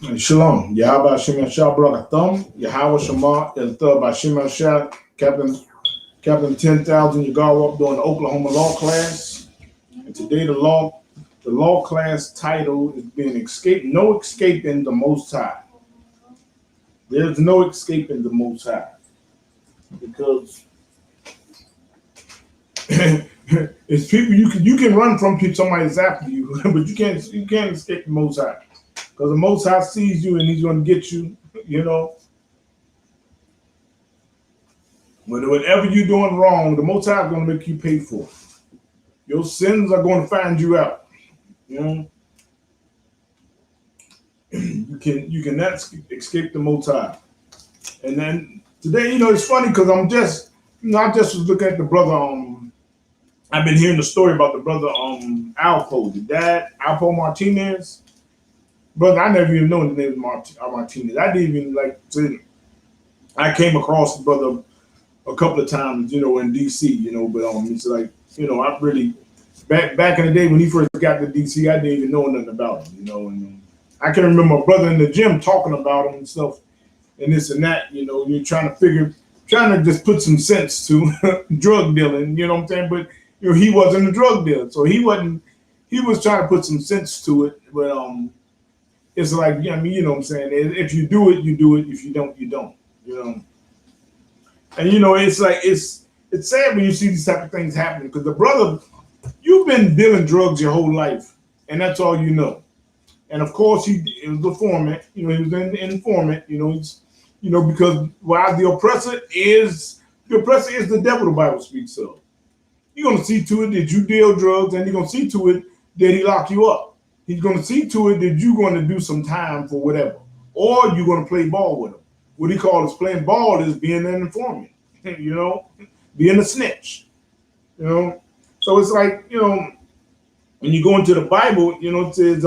Shalom. Yahweh Shem Yashah Barakatham. Yahweh Shema El Thub by Shem Yashah. Captain 10,000 Yagar up doing the Oklahoma law class. And today the law class title is being no escaping the Most High. There's no escaping the Most High. Because it's people you can run from people, somebody's after you, but you can't escape the Most High. Because the Most High sees you and he's going to get you, you know. Whatever you're doing wrong, the Most High is going to make you pay for it. Your sins are going to find you out. You know. You cannot escape the Most High. And then today, it's funny because I just was looking at the brother. I've been hearing the story about the brother Alpo, the dad Alpo Martinez. Brother, I never even known the name of Martinez. I didn't even I came across the brother a couple of times, in DC, but it's like, I really back in the day when he first got to DC, I didn't even know nothing about him, and I can remember a brother in the gym talking about him and stuff and this and that, you're trying to just put some sense to drug dealing, you know what I'm saying? But he wasn't a drug dealer, so he was trying to put some sense to it, but it's like, you know what I'm saying? If you do it, you do it. If you don't, you don't, And, it's like, it's sad when you see these type of things happening because the brother, you've been dealing drugs your whole life, and that's all you know. And, of course, he was the informant. He was an informant, because while the oppressor is the devil, the Bible speaks of. You're going to see to it that you deal drugs, and you're going to see to it that he lock you up. He's going to see to it that you're going to do some time for whatever, or you're going to play ball with him. What he calls playing ball is being an informant, being a snitch, So it's like, when you go into the Bible, it says,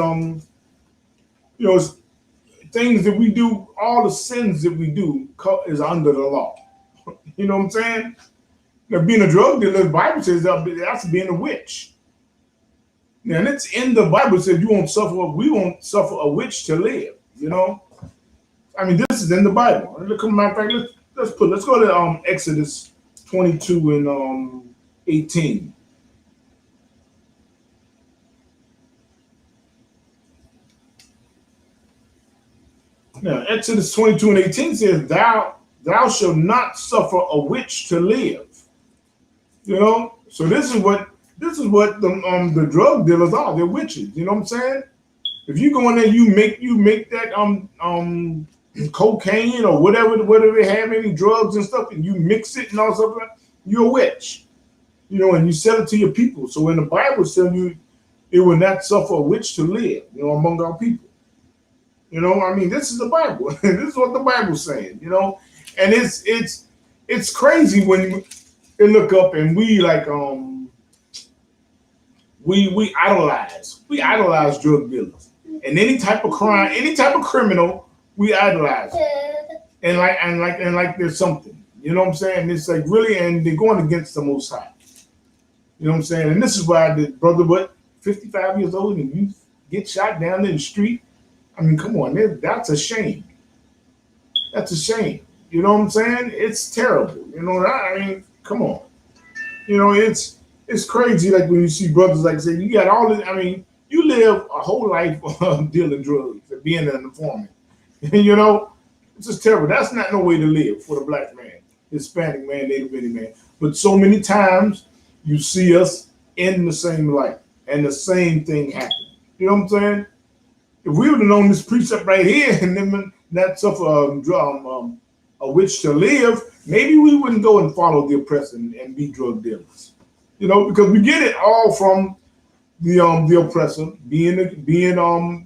things that we do, all the sins that we do is under the law. You know what I'm saying? Now, being a drug dealer, the Bible says that's being a witch. Now, and it's in the Bible, it says we won't suffer a witch to live, I mean, this is in the Bible. Let's go to Exodus 22 and 18. Now, Exodus 22 and 18 says, Thou shalt not suffer a witch to live. So this is what the drug dealers are. They're witches. You know what I'm saying? If you go in there, you make that cocaine or whatever they have, any drugs and stuff, and you mix it and all stuff like that, you're a witch. And you sell it to your people. So in the Bible says it will not suffer a witch to live, among our people. This is the Bible. This is what the Bible's saying, And it's crazy when you look up and we like we idolize drug dealers. And any type of crime, any type of criminal, we idolize it. And like there's something. You know what I'm saying? It's like really, and they're going against the Most High. You know what I'm saying? And this is why the brother, 55 years old, and you get shot down in the street. I mean, come on, that's a shame. That's a shame. You know what I'm saying? It's terrible. Come on. It's crazy. Like when you see brothers like say, you got all this. I mean, you live a whole life of dealing drugs and being an informant. It's just terrible. That's not no way to live for the black man, Hispanic man, Native Indian man. But so many times you see us in the same light and the same thing happen. You know what I'm saying? If we would have known this precept right here and then not suffer a witch to live, maybe we wouldn't go and follow the oppressor and be drug dealers. Because we get it all from the oppressor being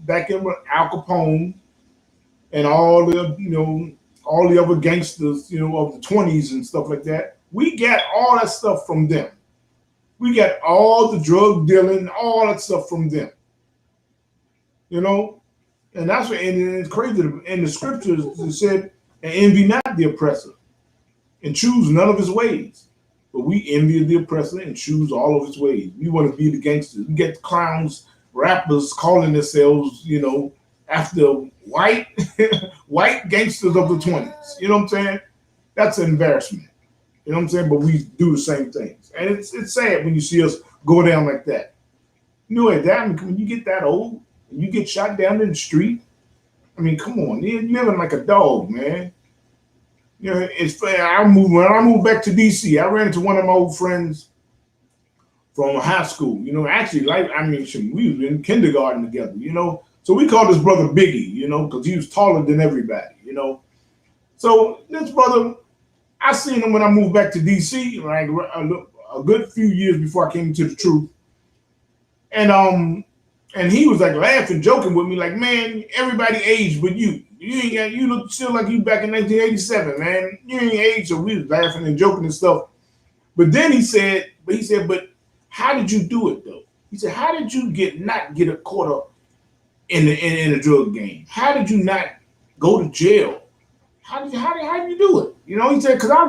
back in with Al Capone and all the other gangsters, of the 20s and stuff like that. We get all that stuff from them. We get all the drug dealing, all that stuff from them. And that's what, and it's crazy. In the scriptures, it said, and envy not the oppressor and choose none of his ways. But we envy the oppressor and choose all of his ways. We want to be the gangsters. We get clowns, rappers calling themselves, after white, white gangsters of the 20s. You know what I'm saying? That's an embarrassment. You know what I'm saying? But we do the same things. And it's sad when you see us go down like that. You know what that, when you get that old and you get shot down in the street, I mean, come on, you're living like a dog, man. You know, it's when I moved back to DC, I ran into one of my old friends from high school. You know, actually, like I mean, we was in kindergarten together. You know, so we called this brother Biggie. You know, because he was taller than everybody. You know, so this brother, I seen him when I moved back to DC, like a good few years before I came to the truth, and he was like laughing, joking with me, like, man, everybody aged but you. You ain't got, you look still like you back in 1987, man. You ain't aged, so we was laughing and joking and stuff. But then he said, but how did you do it though? He said, how did you not get caught up in the drug game? How did you not go to jail? How did you do it? You know, he said, because I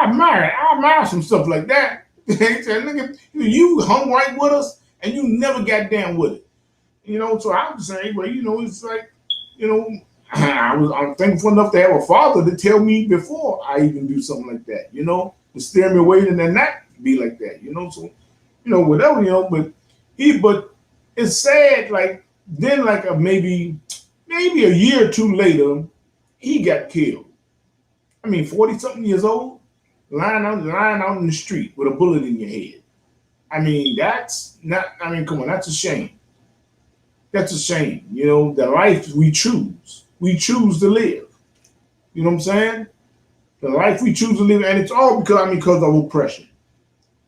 admire some stuff like that. He said, nigga, you hung right with us and you never got down with it. You know, so I was saying, well, you know, it's like, you know, I'm thankful enough to have a father to tell me before I even do something like that, you know, to steer me away and then not be like that, you know. So, you know, whatever, you know, but it's sad, like then like maybe a year or two later, he got killed. I mean, 40-something years old, lying out in the street with a bullet in your head. I mean, come on, that's a shame. That's a shame. You know, the life we choose. We choose to live. You know what I'm saying? The life we choose to live, and it's all because of oppression.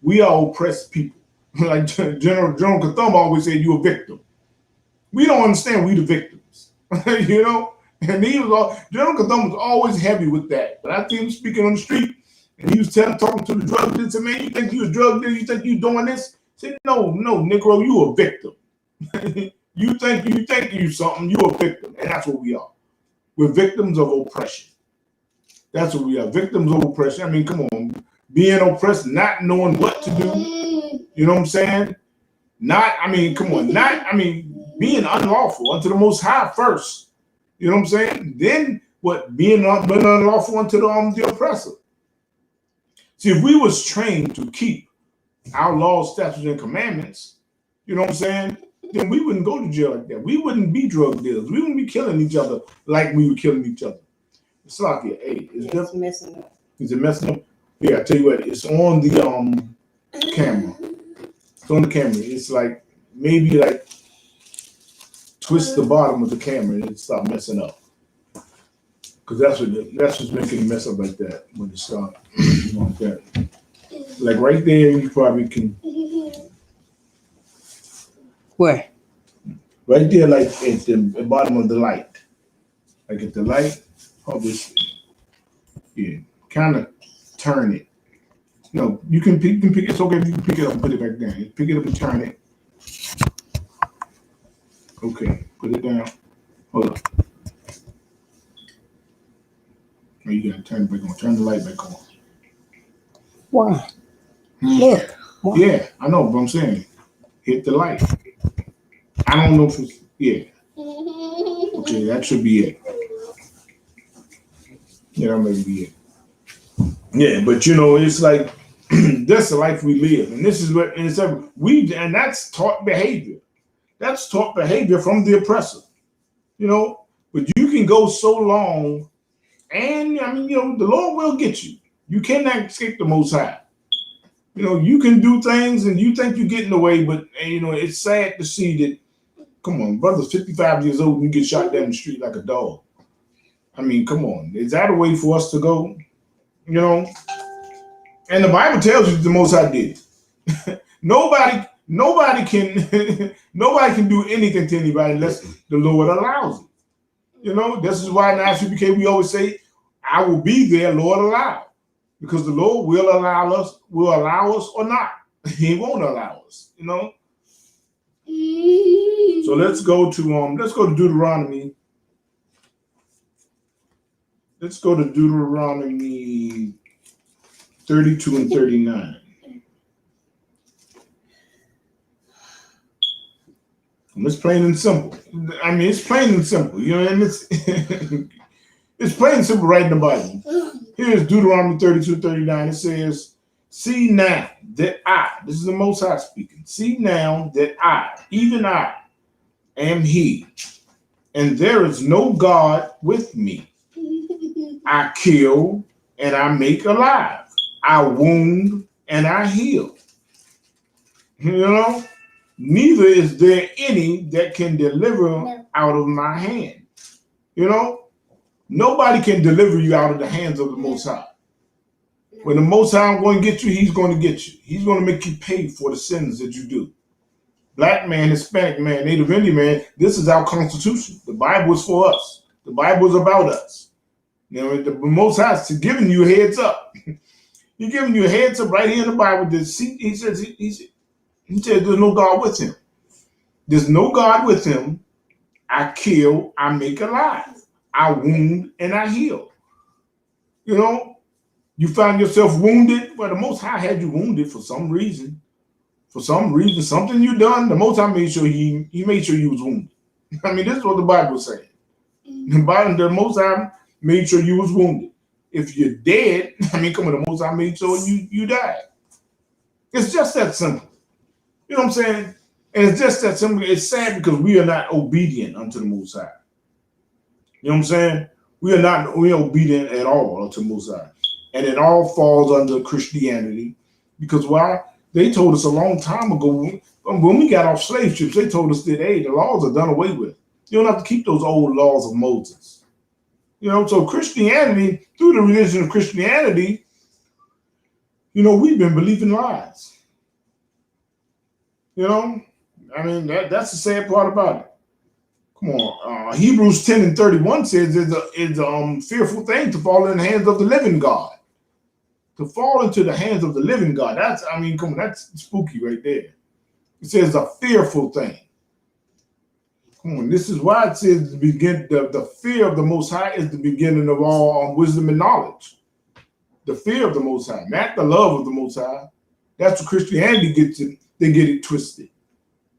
We are oppressed people. Like General Katham always said, you're a victim. We don't understand we the victims. You know? And General Katham was always heavy with that. But I see him speaking on the street, and he was talking to the drug dealer, said, man, you think you a drug dealer? You think you doing this? I said, no, Negro, you a victim. You think you something, you a victim. And that's what we are. We're victims of oppression. That's what we are, victims of oppression. I mean, come on, being oppressed, not knowing what to do. You know what I'm saying? Being unlawful unto the Most High first. You know what I'm saying? Then what? Being unlawful unto the oppressor. See, if we was trained to keep our laws, statutes, and commandments, you know what I'm saying? Then we wouldn't go to jail like that. We wouldn't be drug dealers. We wouldn't be killing each other like we were killing each other. It's like, hey, it's messing up. Is it messing up? Yeah, I tell you what, it's on the camera. It's on the camera. It's like maybe like twist the bottom of the camera and it stop messing up. Because that's what's making it mess up like that when it starts like that. Like right there, you probably can. Where? Right there, like at the bottom of the light. Like at the light, obviously. Yeah, kind of turn it. No, you can pick. It's okay if you can pick it up and put it back down. You pick it up and turn it. Okay, put it down. Hold on. Oh, you gotta turn it back on. Turn the light back on. Why? Look. Why? Yeah, I know, but I'm saying, hit the light. I don't know if it's Okay, that should be it. Yeah, that may be it. Yeah, but you know, it's like that's the life we live, and this is what and that's taught behavior. That's taught behavior from the oppressor. You know, but you can go so long, and I mean, you know, the Lord will get you. You cannot escape the Most High. You know, you can do things, and you think you're getting away, but you know, it's sad to see that. Come on, brother's 55 years old and you get shot down the street like a dog. I mean, come on. Is that a way for us to go? You know? And the Bible tells you the Most High did. Nobody can do anything to anybody unless the Lord allows it. You know, this is why in Isupk we always say, I will be there, Lord allow. Because the Lord will allow us or not. He won't allow us, you know. So let's go to Deuteronomy. Let's go to Deuteronomy 32 and 39. It's plain and simple. I mean, it's plain and simple. You know, and it's it's plain and simple right in the Bible. Here's Deuteronomy 32:39. It says, "See now that this is the Most High speaking. See now that even I, am He, and there is no God with me. I kill and I make alive. I wound and I heal. You know, neither is there any that can deliver out of my hand." You know, nobody can deliver you out of the hands of the Most High. When the Most High is going to get you, He's going to get you. He's going to make you pay for the sins that you do. Black man, Hispanic man, Native Indian man, this is our Constitution. The Bible is for us. The Bible is about us. You know, the Most High is giving you a heads up. He's giving you a heads up right here in the Bible. He says there's no God with him. There's no God with him. I kill, I make alive. I wound and I heal. You know, you find yourself wounded. Well, the Most High had you wounded for some reason. For some reason, something you done, the Most High made sure he made sure you was wounded. I mean, this is what the Bible is saying. The Most High made sure you was wounded. If you're dead, I mean, come on, the Most High made sure you died. It's just that simple. You know what I'm saying? And it's just that simple. It's sad because we are not obedient unto the Most High. You know what I'm saying? We are obedient at all unto the Most High. And it all falls under Christianity. Because why? They told us a long time ago, when we got off slave ships, they told us that, hey, the laws are done away with. You don't have to keep those old laws of Moses. You know, so Christianity, through the religion of Christianity, you know, we've been believing lies. You know, I mean, that's the sad part about it. Come on, Hebrews 10:31 says it's a fearful thing to fall in the hands of the living God. To fall into the hands of the living God. Come on, that's spooky right there. It says a fearful thing. Come on, this is why it says the fear of the Most High is the beginning of all wisdom and knowledge. The fear of the Most High, not the love of the Most High. That's what Christianity gets it. They get it twisted.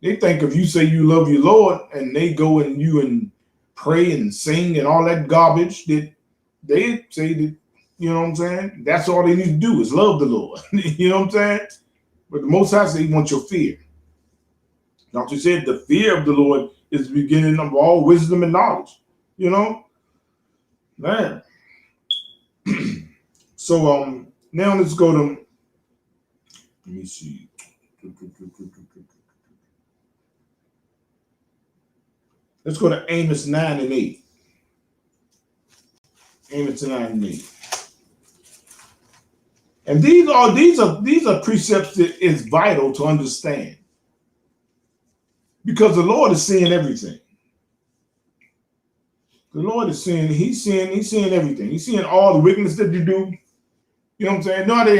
They think if you say you love your Lord and they go and pray and sing and all that garbage, that they say that, you know what I'm saying? That's all they need to do is love the Lord. You know what I'm saying? But the Most High said He wants your fear. Doctor said the fear of the Lord is the beginning of all wisdom and knowledge. You know? Man. So now let's go to, let me see. Let's go to Amos 9 and 8. Amos 9 and 8. And these are precepts that is vital to understand. Because the Lord is seeing everything. The Lord is seeing, He's seeing everything. He's seeing all the wickedness that you do. You know what I'm saying? No, they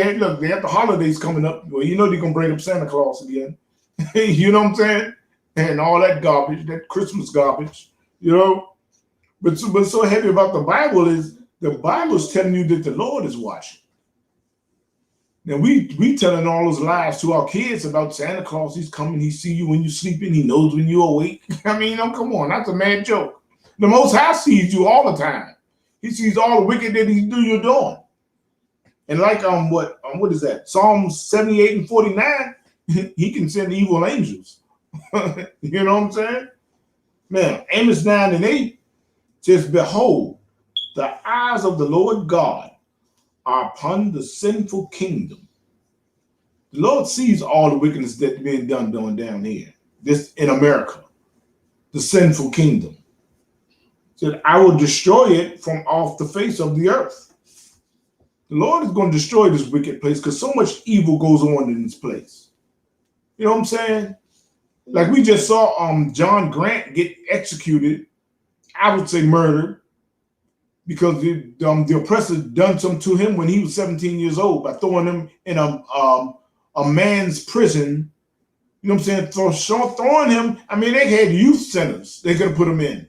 have the holidays coming up. Well, you know they're gonna bring up Santa Claus again. You know what I'm saying? And all that garbage, that Christmas garbage, you know. But so heavy about the Bible is the Bible's telling you that the Lord is watching. Now we telling all those lies to our kids about Santa Claus. He's coming. He see you when you're sleeping. He knows when you're awake. I mean, come on, that's a mad joke. The Most High sees you all the time. He sees all the wicked that you're doing. And like what is that? Psalms 78 and 49. He can send evil angels. You know what I'm saying? Man, Amos 9 and 8 says, "Behold, the eyes of the Lord God are upon the sinful kingdom." The Lord sees all the wickedness that's being done down here, this in America, the sinful kingdom. Said, "I will destroy it from off the face of the earth." The Lord is going to destroy this wicked place because so much evil goes on in this place. You know what I'm saying? Like we just saw John Grant get executed, I would say murdered, because the oppressor done something to him when he was 17 years old by throwing him in a man's prison. You know what I'm saying? Throwing him, I mean, they had youth centers they could have put him in.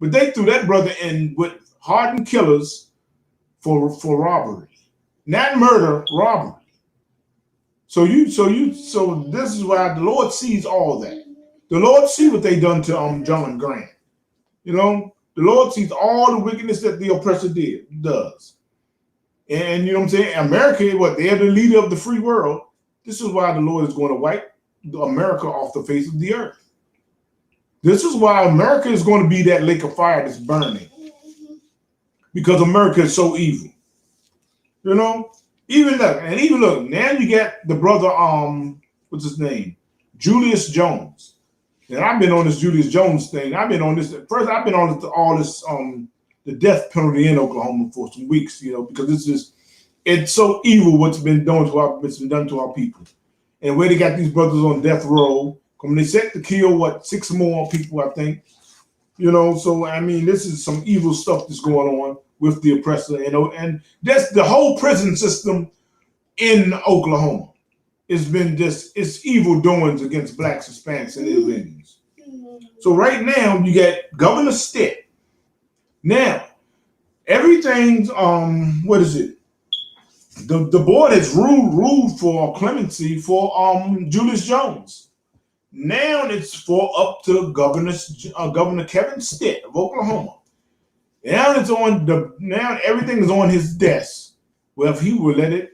But they threw that brother in with hardened killers for robbery. Not murder, robbery. So this is why the Lord sees all that. The Lord see what they done to John Grant. You know, the Lord sees all the wickedness that the oppressor does. And you know what I'm saying? America, what, they're the leader of the free world. This is why the Lord is going to wipe America off the face of the earth. This is why America is going to be that lake of fire that's burning. Because America is so evil. You know? Even look, now you get the brother, what's his name? Julius Jones. And I've been on this Julius Jones thing. I've been on this all this the death penalty in Oklahoma for some weeks, you know, because it's so evil what's been done to our people. And where they got these brothers on death row, they set to kill 6 more people, I think. You know, so I mean, this is some evil stuff that's going on with the oppressor, and that's the whole prison system in Oklahoma. It's evil doings against blacks, Hispanics, and Native Indians. So right now you got Governor Stitt. Now everything's what is it? The board has ruled for clemency for Julius Jones. Now it's up to Governor Kevin Stitt of Oklahoma. Now everything is on his desk. Well, if he will let it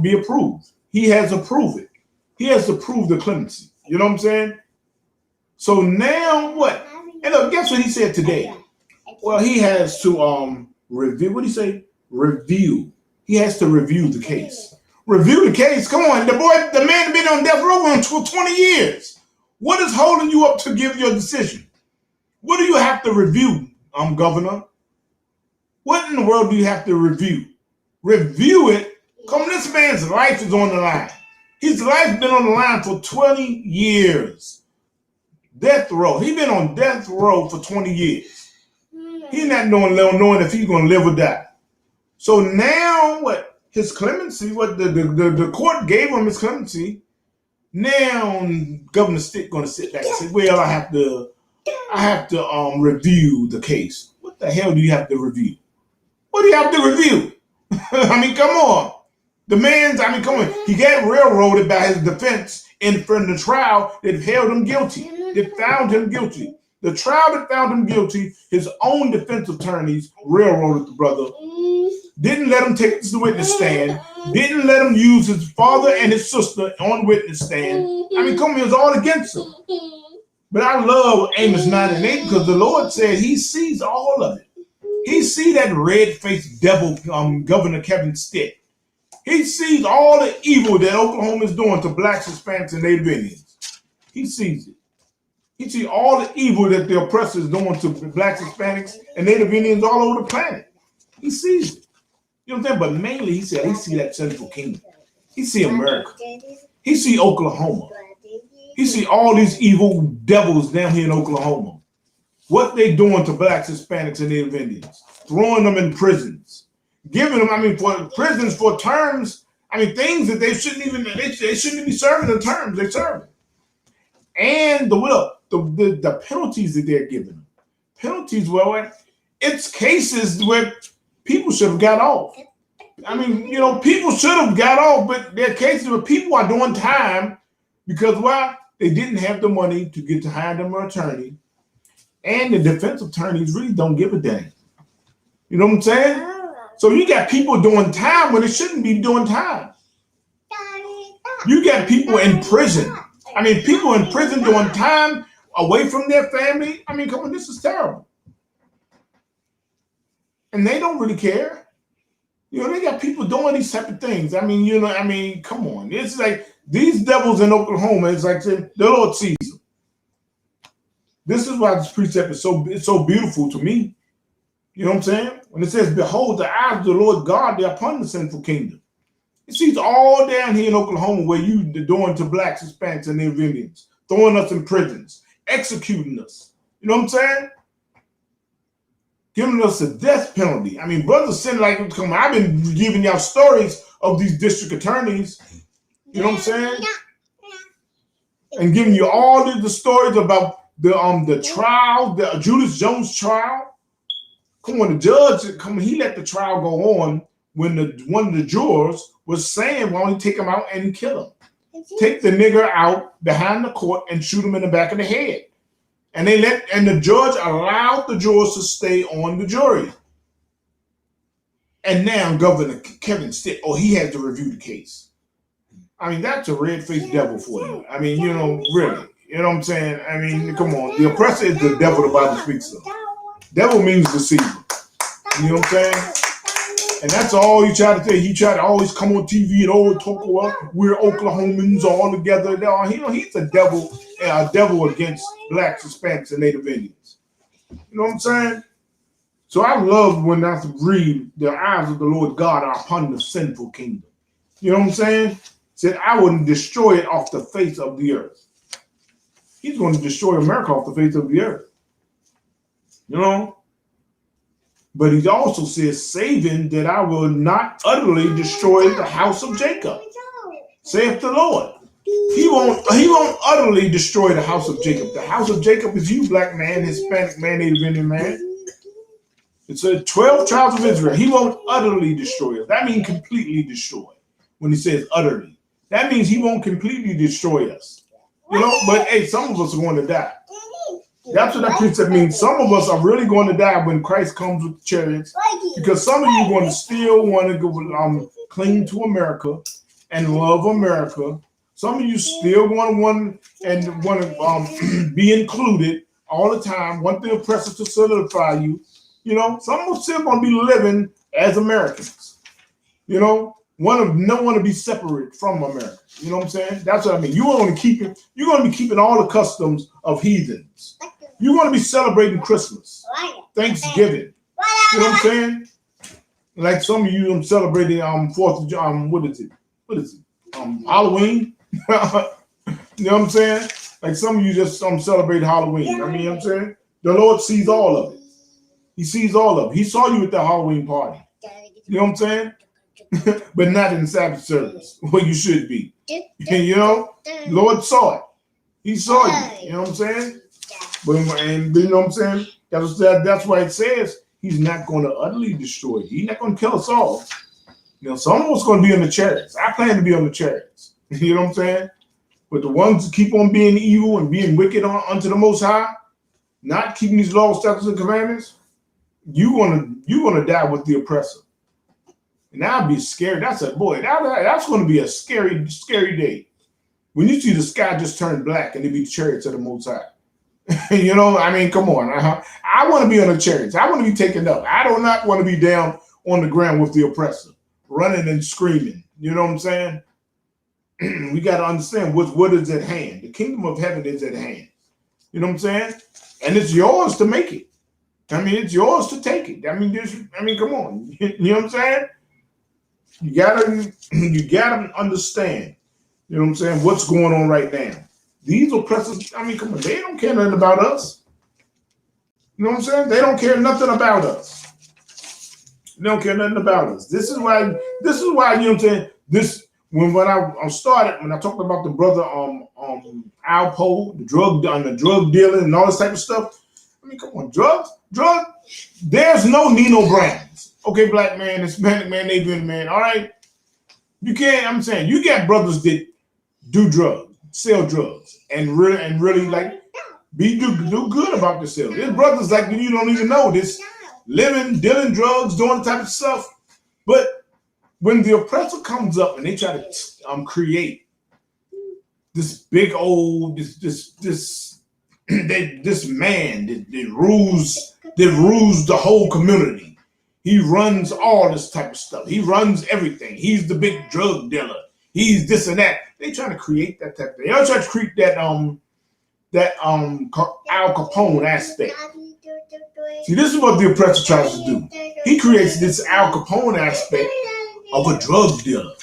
be approved. He has approved it. He has approved the clemency. You know what I'm saying? So now what? And look, guess what he said today? Well, he has to review. What did he say? Review. He has to review the case. Review the case. Come on, the man been on death row for 20 years. What is holding you up to give your decision? What do you have to review, Governor? What in the world do you have to review? Review it. Come on, this man's life is on the line. His life been on the line for 20 years. Death row. He been on death row for 20 years. He's not knowing if he's going to live or die. So now what? His clemency, what the court gave him his clemency. Now Governor Stitt going to sit back and say, well, I have to review the case. What the hell do you have to review? What do you have to review? I mean, come on. Come on. He got railroaded by his defense in front of the trial that held him guilty. That found him guilty. The trial that found him guilty, his own defense attorneys railroaded the brother. Didn't let him take the witness stand. Didn't let him use his father and his sister on witness stand. I mean, come on, it was all against him. But I love Amos 9 and 8 because the Lord said he sees all of it. He sees that red-faced devil, Governor Kevin Stitt. He sees all the evil that Oklahoma is doing to blacks, Hispanics, and Native Indians. He sees it. He sees all the evil that the oppressor is doing to blacks, Hispanics, and Native Indians all over the planet. He sees it. You know what I'm saying? But mainly, he said he see that central kingdom. He see America. He see Oklahoma. He see all these evil devils down here in Oklahoma. What they doing to blacks, Hispanics, and Native Indians. Throwing them in prisons. Giving them, for prisons for terms, things that they shouldn't be serving the terms they're serving. And the penalties that they're giving them. Penalties, well, it's cases where people should have got off. People should have got off, but there are cases where people are doing time because why? They didn't have the money to get to hire them an attorney. And the defense attorneys really don't give a damn. You know what I'm saying? So you got people doing time when they shouldn't be doing time. You got people in prison. People in prison doing time away from their family. Come on, this is terrible. And they don't really care. They got people doing these type of things. Come on. It's like these devils in Oklahoma, it's like the Lord sees them. This is why this precept is so beautiful to me. You know what I'm saying? When it says, behold, the eyes of the Lord God, they're upon the sinful kingdom. It sees all down here in Oklahoma where you doing to blacks, Hispanics, and Native Indians, throwing us in prisons, executing us. You know what I'm saying? Giving us a death penalty. Brothers sin like, come on, I've been giving y'all stories of these district attorneys. You know what I'm saying? And giving you all the stories about the trial, the Julius Jones trial. Come on, the judge, he let the trial go on when one of the jurors was saying, why don't you take him out and kill him? take the nigger out behind the court and shoot him in the back of the head. And the judge allowed the jurors to stay on the jury. And now Governor Kevin Stitt, he has to review the case. I mean, that's a red-faced devil for you. I mean, really. You know what I'm saying? I mean, come on. The oppressor is the devil the Bible speaks of. Devil means deceiver. You know what I'm saying? And that's all he tried to say. He tried to always come on TV and always talk about we're Oklahomans all together. He's a devil against blacks, Hispanics, and Native Indians. You know what I'm saying? So I love when I read the eyes of the Lord God are upon the sinful kingdom. You know what I'm saying? Said, I wouldn't destroy it off the face of the earth. He's going to destroy America off the face of the earth. You know? But he also says, saving that I will not utterly destroy the house of Jacob, saith the Lord. He won't utterly destroy the house of Jacob. The house of Jacob is you, black man, Hispanic man, Native Indian man. It's 12 tribes of Israel. He won't utterly destroy us. That means completely destroy. When he says utterly, that means he won't completely destroy us. You know, but hey, some of us are going to die. That's what that precept means. Some of us are really going to die when Christ comes with chariots, because some of you are going to still want to go cling to America and love America. Some of you still want to be included all the time, want the oppressor to solidify you. You know, some of us still going to be living as Americans. You know, don't want to be separate from America. You know what I'm saying? That's what I mean. You're going to be keeping all the customs of heathens. You're going to be celebrating Christmas, Thanksgiving. You know what I'm saying? Like some of you celebrating 4th of July. What is it? Halloween. You know what I'm saying? Like some of you just celebrate Halloween. I mean, you know what I'm saying? The Lord sees all of it. He sees all of it. He saw you at the Halloween party. You know what I'm saying? But not in Sabbath service, where you should be. You know, Lord saw it. He saw you. You know what I'm saying? But you know what I'm saying? That's why it says he's not going to utterly destroy you. He's not going to kill us all. You know, some of us going to be on the chariots. I plan to be on the chariots. You know what I'm saying? But the ones who keep on being evil and being wicked unto the Most High, not keeping these laws, statutes, and commandments, you're gonna die with the oppressor. And that'll be scary. That's going to be a scary, scary day when you see the sky just turn black and it be the chariots of the Most High. You know, I mean, come on. I want to be on the chariots. I want to be taken up. I do not want to be down on the ground with the oppressor, running and screaming. You know what I'm saying? We got to understand what is at hand. The kingdom of heaven is at hand. You know what I'm saying? And it's yours to make it. I mean, it's yours to take it. I mean, come on. You know what I'm saying? You gotta understand. You know what I'm saying? What's going on right now? These oppressors, I mean, come on, they don't care nothing about us. You know what I'm saying? They don't care nothing about us. They don't care nothing about us. This is why, you know what I'm saying? When I talked about the brother Alpo, the drug dealing and all this type of stuff. I mean, come on, drugs. There's no Nino Browns. Okay, black man, Hispanic man, Native man. All right, you can't. I'm saying you got brothers that do drugs, sell drugs, and really like do good about themselves. There's brothers like you don't even know this, living, dealing drugs, doing the type of stuff. But when the oppressor comes up and they try to create this big old this man that rules the whole community. He runs all this type of stuff. He runs everything. He's the big drug dealer. He's this and that. They trying to create that type of thing. They try to create that Al Capone aspect. See, this is what the oppressor tries to do. He creates this Al Capone aspect of a drug dealer.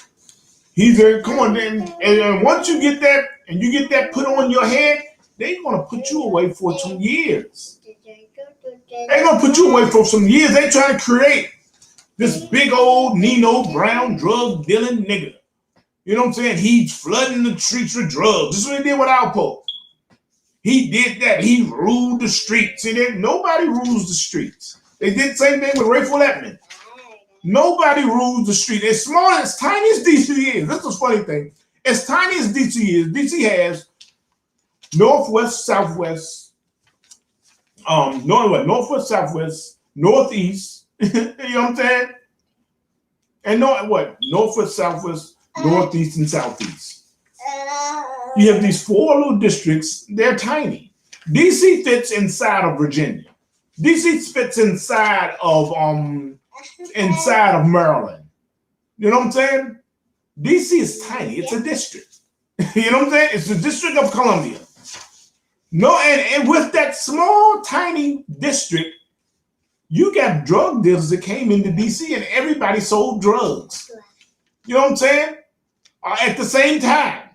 He's there. Come on, then. And once you get that, and you get that put on your head, they're gonna put you away for some years. They're gonna put you away for some years. They trying to create this big old Nino Brown drug dealing nigga. You know what I'm saying? He's flooding the streets with drugs. This is what he did with Alpo. He did that. He ruled the streets. See, nobody rules the streets. They did the same thing with Rayful Edmond. Nobody rules the street. As small, as tiny as DC is, this is a funny thing. as tiny as DC is, DC has northwest, southwest, northwest, southwest, northeast. You know what I'm saying? And northwest, southwest, northeast, and southeast. You have these 4 little districts. They're tiny. DC fits inside of Virginia. DC fits inside of Maryland. You know what I'm saying? DC is tiny. It's a district. You know what I'm saying? It's the District of Columbia. No, and with that small, tiny district, you got drug dealers that came into DC and everybody sold drugs. You know what I'm saying? At the same time,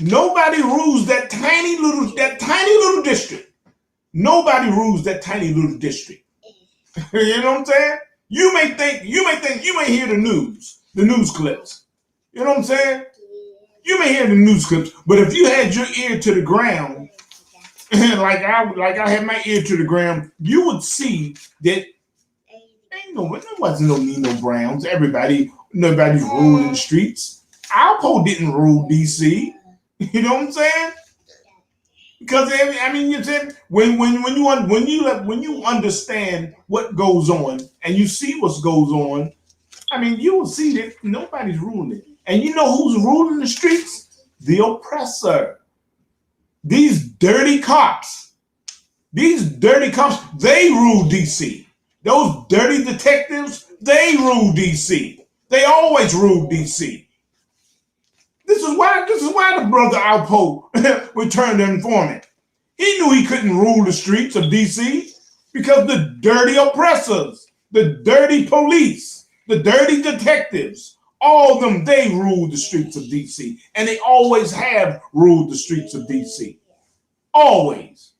nobody rules that tiny little district. Nobody rules that tiny little district. You know what I'm saying? You may hear the news clips. You know what I'm saying? You may hear the news clips, but if you had your ear to the ground, like I had my ear to the ground, you would see that there wasn't no Nino Browns. Nobody's ruling the streets. Alpo didn't rule DC. You know what I'm saying? Because I mean, you said when you understand what goes on and you see what goes on, I mean, you will see that nobody's ruling it. And you know who's ruling the streets? The oppressor. These dirty cops. They rule DC. Those dirty detectives, they rule DC. They always rule DC. This is why the brother Alpo returned the informant. He knew he couldn't rule the streets of DC because the dirty oppressors, the dirty police, the dirty detectives, all of them, they rule the streets of DC. And they always have ruled the streets of DC. Always.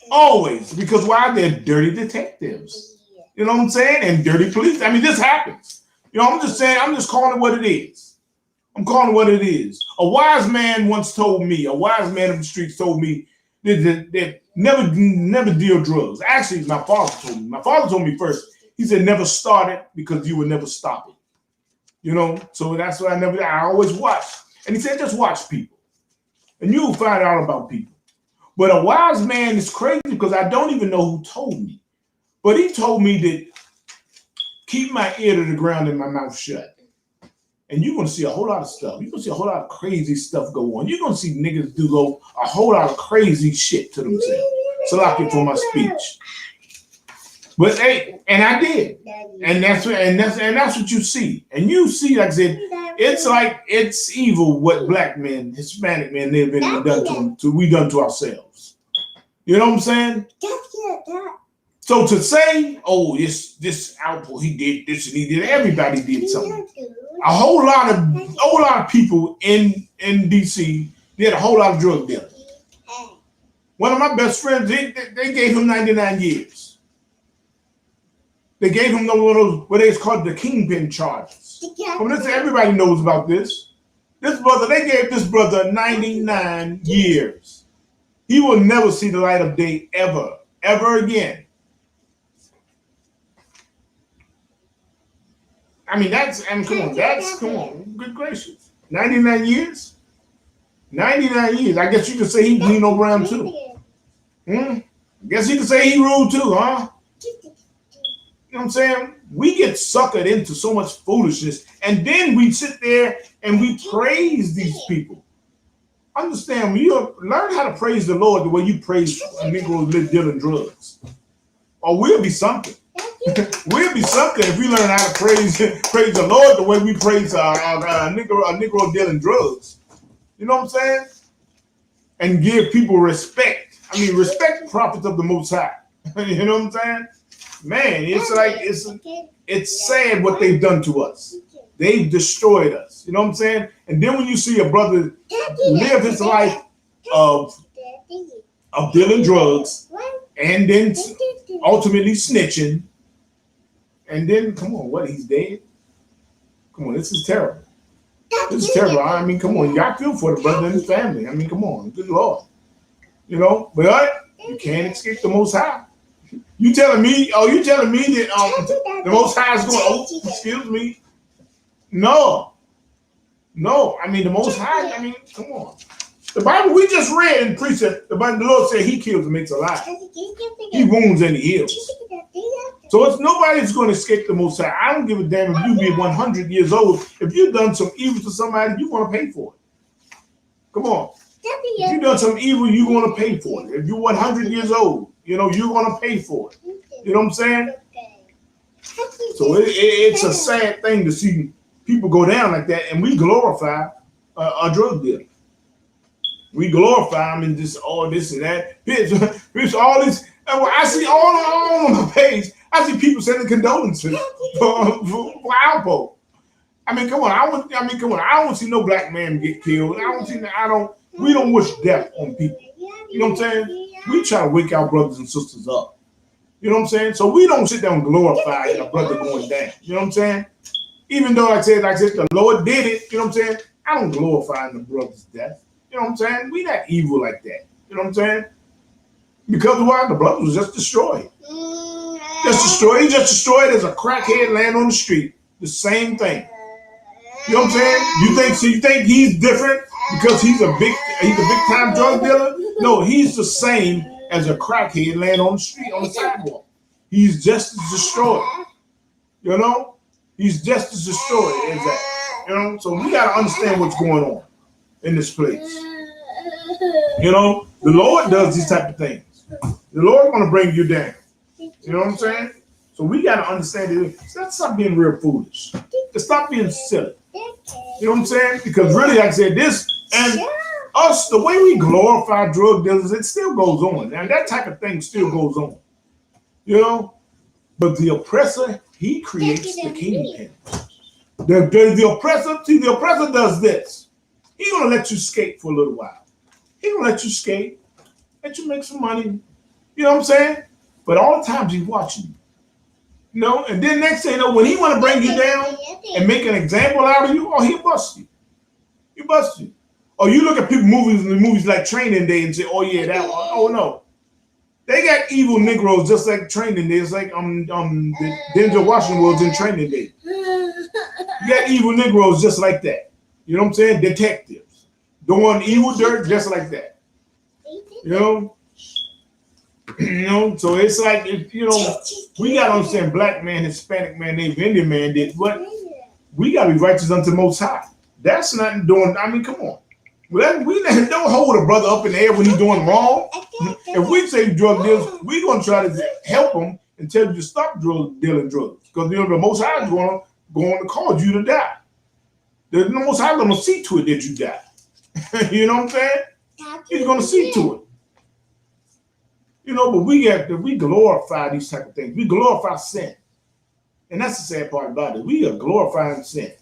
Always. Because why? They're dirty detectives. You know what I'm saying? And dirty police. I mean, this happens. You know, I'm just calling it what it is. I'm calling it what it is. A wise man of the streets told me that never deal drugs. Actually, my father told me. My father told me first. He said, never start it because you will never stop it. You know, so that's why I always watch. And he said, just watch people. And you'll find out about people. But a wise man is crazy because I don't even know who told me. But he told me that keep my ear to the ground and my mouth shut. And you're going to see a whole lot of stuff. You're going to see a whole lot of crazy stuff go on. You're going to see niggas do a whole lot of crazy shit to themselves. So I get for my speech. But hey, and I did. And that's what you see. And you see, like I said, it's evil what black men, Hispanic men, they've been done to ourselves. You know what I'm saying? So to say, oh, this Alpo, he did this and he did, everybody did something. A whole lot of people in DC did a whole lot of drug dealing. One of my best friends, they gave him 99 years. They gave him what they called the kingpin charges. Everybody knows about this. They gave this brother 99 years. He will never see the light of day ever again. I mean, come on, good gracious. 99 years? 99 years. I guess you could say he Nino Brown too. I guess you could say he ruled too, huh? You know what I'm saying? We get suckered into so much foolishness, and then we sit there and we praise these people. Understand, when you learn how to praise the Lord the way you praise a Negro dealing drugs, or we'll be something. We'll be something if we learn how to praise the Lord the way we praise a Negro dealing drugs. You know what I'm saying? And give people respect. I mean, respect the prophets of the Most High. You know what I'm saying? Man, it's sad what they've done to us. They've destroyed us. You know what I'm saying? And then when you see a brother live his life of dealing drugs and then ultimately snitching, and then come on, what? He's dead? Come on, this is terrible. This is terrible. I mean, come on, y'all feel for the brother and his family. I mean, come on, good Lord. You know, but you can't escape the Most High. You telling me that the Most High is going, oh, excuse me. No. No, I mean the Most High. I mean, come on. The Bible we just read in precept. The Lord said He kills and makes alive. He wounds and He heals. So it's nobody's going to escape the Most High. I don't give a damn if you be 100 years old. If you've done some evil to somebody, you're going to pay for it. Come on. If you've done some evil, you're going to pay for it. If you're 100 years old, you're going to pay for it. You know what I'm saying? So it's a sad thing to see people go down like that, and we glorify a drug dealer. We glorify them and just all this and that. Bitch, all this. I see all on my page. I see people sending condolences for Alpo. I mean, come on. I don't see no black man get killed. We don't wish death on people. You know what I'm saying? We try to wake our brothers and sisters up. You know what I'm saying? So we don't sit down and glorify a brother going down. You know what I'm saying? Even though like I said, the Lord did it. You know what I'm saying? I don't glorify the brother's death. You know what I'm saying? We not evil like that. You know what I'm saying? Because why? The brother was just destroyed. He just destroyed as a crackhead laying on the street. The same thing. You know what I'm saying? You think he's different because he's a big time drug dealer? No, he's the same as a crackhead laying on the street, on the sidewalk. He's just as destroyed. You know? He's just as destroyed as that. You know? So we got to understand what's going on in this place. You know? The Lord does these type of things. The Lord going to bring you down. You know what I'm saying? So we got to understand it. Let's stop being real foolish. Let's stop being silly. You know what I'm saying? Because really, like I said, this and us, the way we glorify drug dealers, it still goes on. And that type of thing still goes on. You know? But the oppressor, he creates the kingpin. The oppressor does this. He's going to let you skate for a little while. He's going to let you skate, let you make some money. You know what I'm saying? But all the times he's watching you. You know, and then next thing you know, when he want to bring you down and make an example out of you, oh, he'll bust you. He bust you. Or you look at people movies like Training Day and say, oh yeah, that one. Oh no. They got evil Negroes just like Training Day. It's like Denzel Washington was in Training Day. You got evil Negroes just like that. You know what I'm saying? Detectives. Doing evil dirt just like that. You know? You know, so it's like, you know, we got to understand black man, Hispanic man, Native Indian man did what? We got to be righteous unto the Most High. That's not doing, I mean, come on. We don't hold a brother up in the air when he's doing wrong. If we say drug dealers, we're going to try to help him and tell you to stop dealing drugs. Because, you know, the Most High is going to cause you to die. The Most High is going to see to it that you die. You know what I'm saying? He's going to see to it. You know, but we glorify these type of things. We glorify sin. And that's the sad part about it. We are glorifying sin.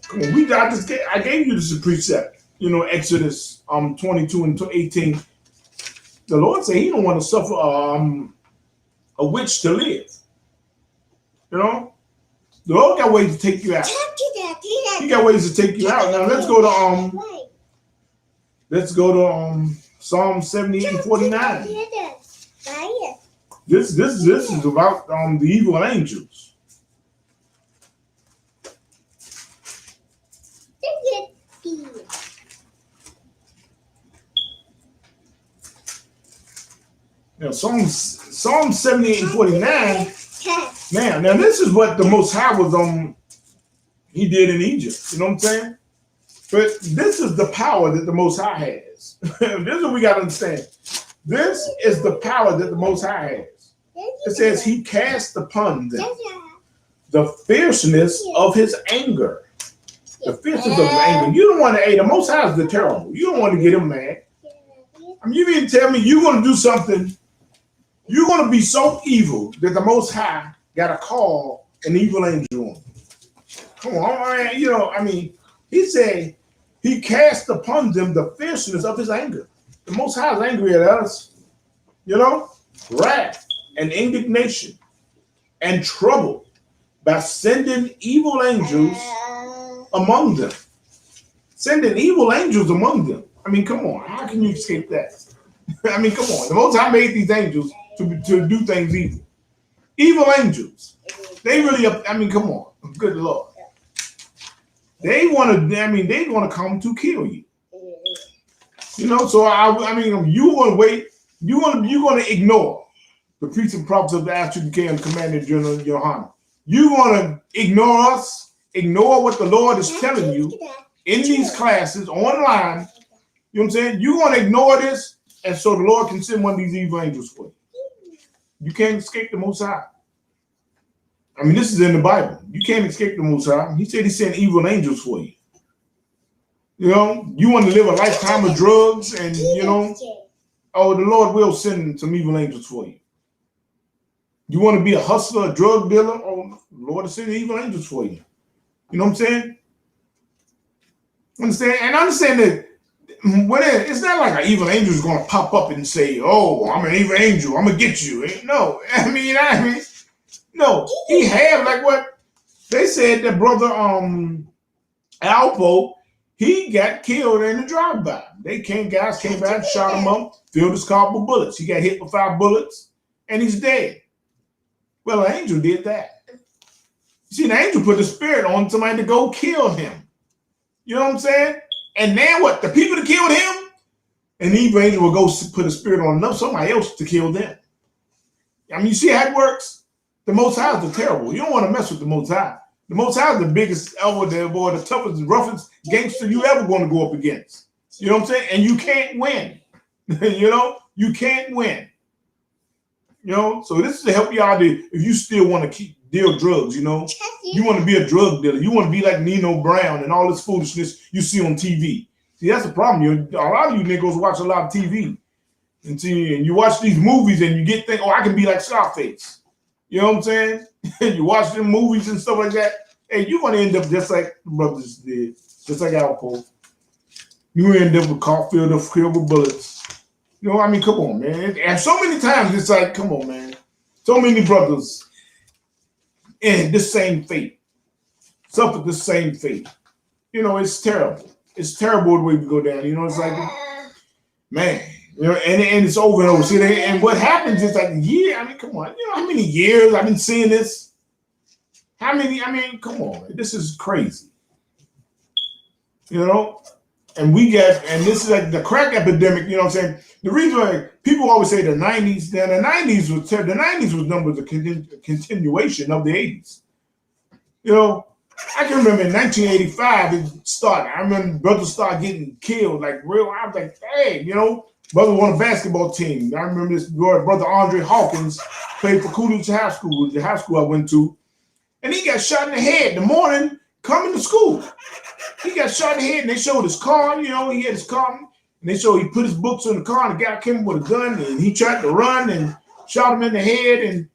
Come on, I gave you this precept. You know, Exodus 22 and 18. The Lord said he don't want to suffer a witch to live. You know? The Lord got ways to take you out. He got ways to take you out. Now let's go to Psalm 78 and 49. This is about the evil angels. Now Psalm 78 and 49. Now this is what the Most High was he did in Egypt. You know what I'm saying? But this is the power that the Most High has. This is what we got to understand. This is the power that the Most High has. It says he cast upon them the fierceness of his anger. The fierceness of his anger. You don't want to, the Most High is the terrible. You don't want to get him mad. I mean, you mean to tell me you're going to do something, you're going to be so evil that the Most High got to call an evil angel on. Come on, man. You know, I mean, he said he cast upon them the fierceness of his anger. The Most High is angry at us. You know, wrath and indignation and trouble by sending evil angels among them. Sending evil angels among them. I mean, come on. How can you escape that? I mean, come on. The Most High made these angels to do things evil. Evil angels. They really, I mean, come on. Good Lord. they want to come to kill you. So I mean, you want to wait. You're going to ignore the priests and prophets of the Isupk and the Commandment General Johanna. You're going to ignore us, ignore what the Lord is telling you in these classes online. You know what I'm saying? You're going to ignore this, and so the Lord can send one of these evil angels for you. You can't escape the Most High. I mean, this is in the Bible. You can't escape the Most High. He said he sent evil angels for you. You want to live a lifetime of drugs, and the Lord will send some evil angels for you. You want to be a hustler, a drug dealer? Oh, the Lord will send evil angels for you. You know what I'm saying? Understand that it's not like an evil angel is going to pop up and say, "Oh, I'm an evil angel. I'm gonna get you." No, no. He had like what they said that brother Alpo. He got killed in a drive-by. Guys came back and shot him up, filled his car with bullets. He got hit with 5 bullets, and he's dead. Well, an angel did that. You see, the angel put the spirit on somebody to go kill him. You know what I'm saying? And then what? The people that killed him, and the evil angel will go put a spirit on somebody else to kill them. I mean, you see how it works? The Most High is the terrible. You don't want to mess with the Most High. The Most High is the biggest ever, the toughest, roughest gangster you ever going to go up against. You know what I'm saying? And you can't win. You can't win. So this is to help you out if you still want to deal drugs. You want to be a drug dealer. You want to be like Nino Brown and all this foolishness you see on TV. See, that's the problem. A lot of you niggas watch a lot of TV, and you watch these movies and you think, "Oh, I can be like Scarface." You know what I'm saying? You watch them movies and stuff like that. Hey, you're going to end up just like the brothers did, just like Alpo. You end up with car filled with bullets. Come on, man. And so many times it's like, come on, man. So many brothers in this same fate, suffered the same fate. It's terrible. It's terrible the way we go down. It's like, man. And it's over and over. See, and what happens is like, come on. How many years I've been seeing this? Come on, man. This is crazy. And this is like the crack epidemic, you know what I'm saying? The reason why people always say the 90s, then the 90s was numbers of continuation of the 80s. I can remember in 1985 it started. I remember brothers started getting killed like real. I was like, hey, brother won a basketball team. I remember this brother Andre Hawkins played for Coolidge High School, the high school I went to, and he got shot in the head the morning coming to school. He got shot in the head, and they showed his car. He had his car, and they showed he put his books in the car, and the guy came with a gun, and he tried to run and shot him in the head, and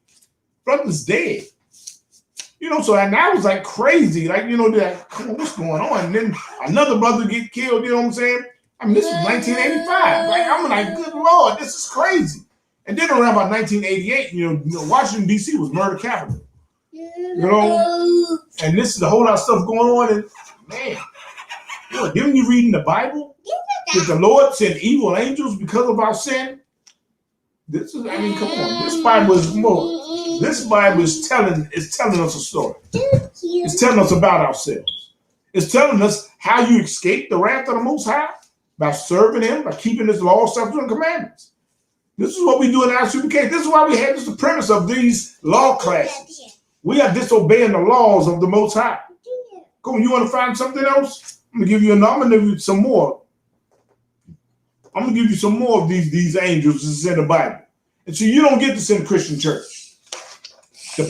brother's dead. So and I was like crazy, like that. Come on, what's going on? And then another brother get killed. You know what I'm saying? This was 1985. Like I'm like, good Lord, this is crazy. And then around about 1988, Washington D.C. was murder capital. And this is a whole lot of stuff going on. And man, didn't you read in the Bible that the Lord sent evil angels because of our sin? This is, come on. This Bible is more. This Bible is telling us a story. It's telling us about ourselves. It's telling us how you escape the wrath of the Most High by serving Him, by keeping His laws, statutes, and commandments. This is what we do in our Isupk. This is why we have the premise of these law classes. We are disobeying the laws of the Most High. Come on, you want to find something else? I'm gonna give you some more. I'm gonna give you some more of these angels that's in the Bible. And so you don't get this in a Christian church. The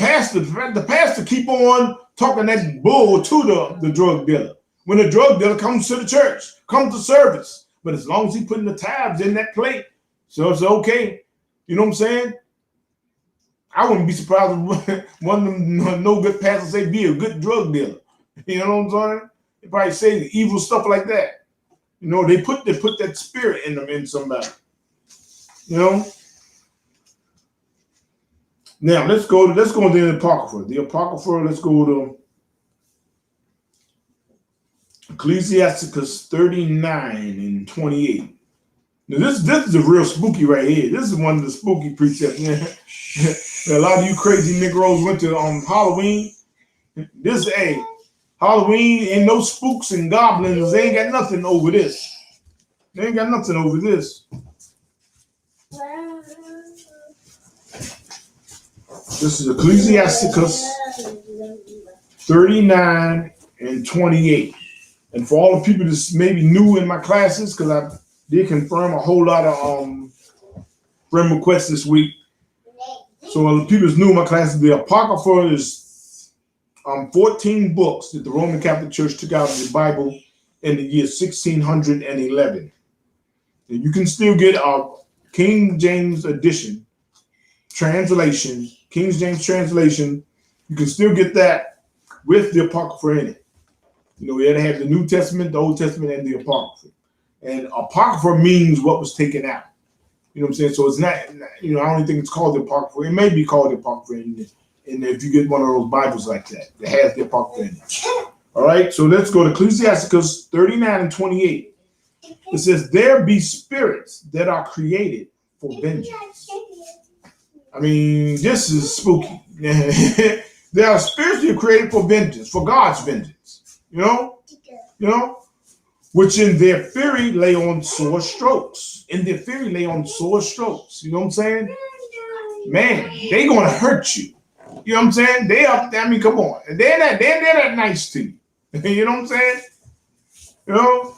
pastor keep on talking that bull to the drug dealer. When the drug dealer comes to the church, comes to service, but as long as he's putting the tithes in that plate, so it's okay. You know what I'm saying? I wouldn't be surprised if one of them no good pastors say be a good drug dealer. You know what I'm saying? They probably say evil stuff like that. They put that spirit in somebody. Now let's go to the Apocrypha. The Apocrypha, let's go to Ecclesiasticus 39 and 28. Now this is a real spooky right here. This is one of the spooky precepts. A lot of you crazy Negroes went to Halloween. This Halloween ain't no spooks and goblins. They ain't got nothing over this. They ain't got nothing over this. This is Ecclesiasticus 39 and 28. And for all the people that's maybe new in my classes, because I did confirm a whole lot of friend requests this week. So the people that's new in my classes, the Apocrypha is 14 books that the Roman Catholic Church took out of the Bible in the year 1611. And you can still get a King James edition, translation, King James translation. You can still get that with the Apocrypha in it. You know, we had to have the New Testament, the Old Testament, and the Apocrypha. And Apocrypha means what was taken out. You know what I'm saying? So it's not, you know, I don't think it's called the Apocrypha. It may be called the Apocrypha in if you get one of those Bibles like that has the Apocrypha in it. All right, so let's go to Ecclesiasticus 39 and 28. It says, there be spirits that are created for vengeance. I mean, this is spooky. There are spirits that are created for vengeance, for God's vengeance. You know, which in their fury lay on sore strokes. In their fury lay on sore strokes. You know what I'm saying? Man, they gonna hurt you. You know what I'm saying? They up there, I mean, come on. They're that nice to you. You know what I'm saying? You know,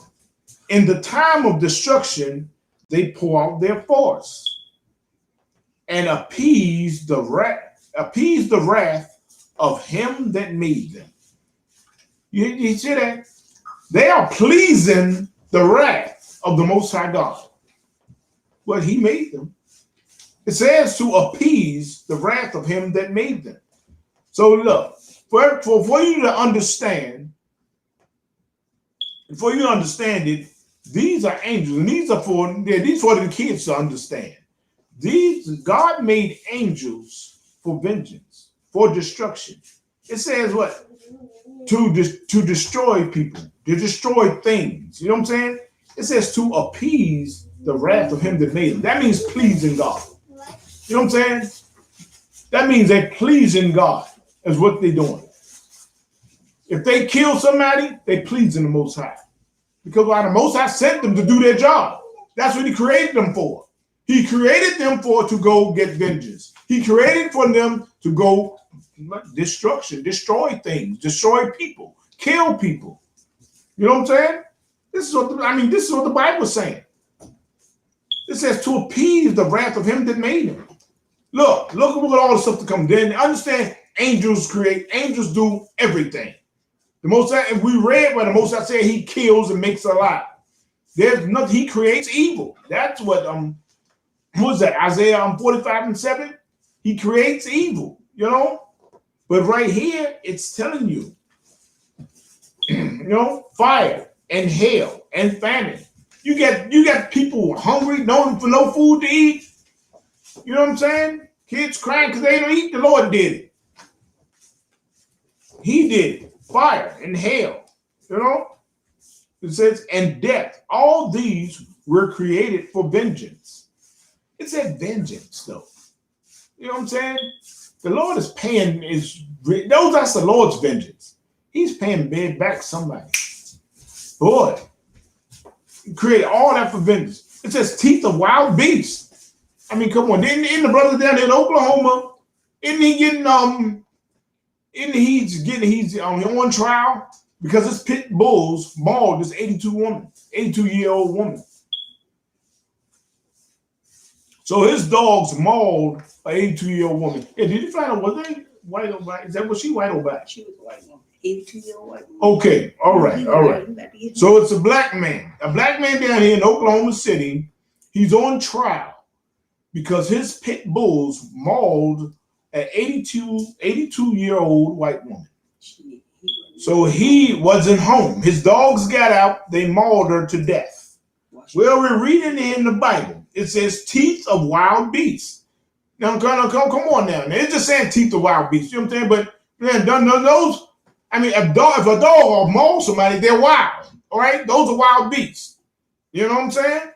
in the time of destruction, they pour out their force and appease the wrath of him that made them. You see that? They are pleasing the wrath of the Most High God. But he made them. It says to appease the wrath of him that made them. So look, for you to understand, it, these are angels, and these are for the kids to understand. God made angels for vengeance, for destruction. It says what? To destroy people, to destroy things. You know what I'm saying? It says to appease the wrath of him that made them. That means pleasing God. You know what I'm saying? That means they're pleasing God is what they're doing. If they kill somebody, they're pleasing the Most High. Because why? The Most High sent them to do their job. That's what he created them for. He created them to go get vengeance. He created for them to go destruction, destroy things, destroy people, kill people. You know what I'm saying? This is what the Bible is saying. It says to appease the wrath of him that made him. Look at all the stuff to come. Then understand, angels do everything. The Most High, if we read where the Most High said he kills and makes alive. There's nothing, he creates evil. That's what was that? Isaiah 45 and 7. He creates evil, you know. But right here, it's telling you, you know, fire and hail and famine. You got people hungry, for no food to eat. You know what I'm saying? Kids crying because they don't eat. The Lord did it. He did it. Fire and hail. You know? It says, and death. All these were created for vengeance. It said vengeance, though. You know what I'm saying? The Lord is paying that's the Lord's vengeance. He's paying back somebody. Boy. He created all that for vengeance. It says teeth of wild beasts. I mean, come on. Didn't the brother down in Oklahoma, he's on trial because his pit bulls mauled this 82-year-old woman. So his dogs mauled an 82-year-old woman. Yeah, did you find out, was they white or black? Is that what she white or black? She was a white woman. 82-year-old white woman. Okay, all right. So it's a black man. A black man down here in Oklahoma City. He's on trial because his pit bulls mauled an 82-year-old white woman. So he wasn't home. His dogs got out. They mauled her to death. Well, we're reading in the Bible. It says teeth of wild beasts. Now, come on now. It's just saying teeth of wild beasts. You know what I'm saying? But man, those. I mean, if a dog will maul somebody, they're wild. All right, those are wild beasts. You know what I'm saying?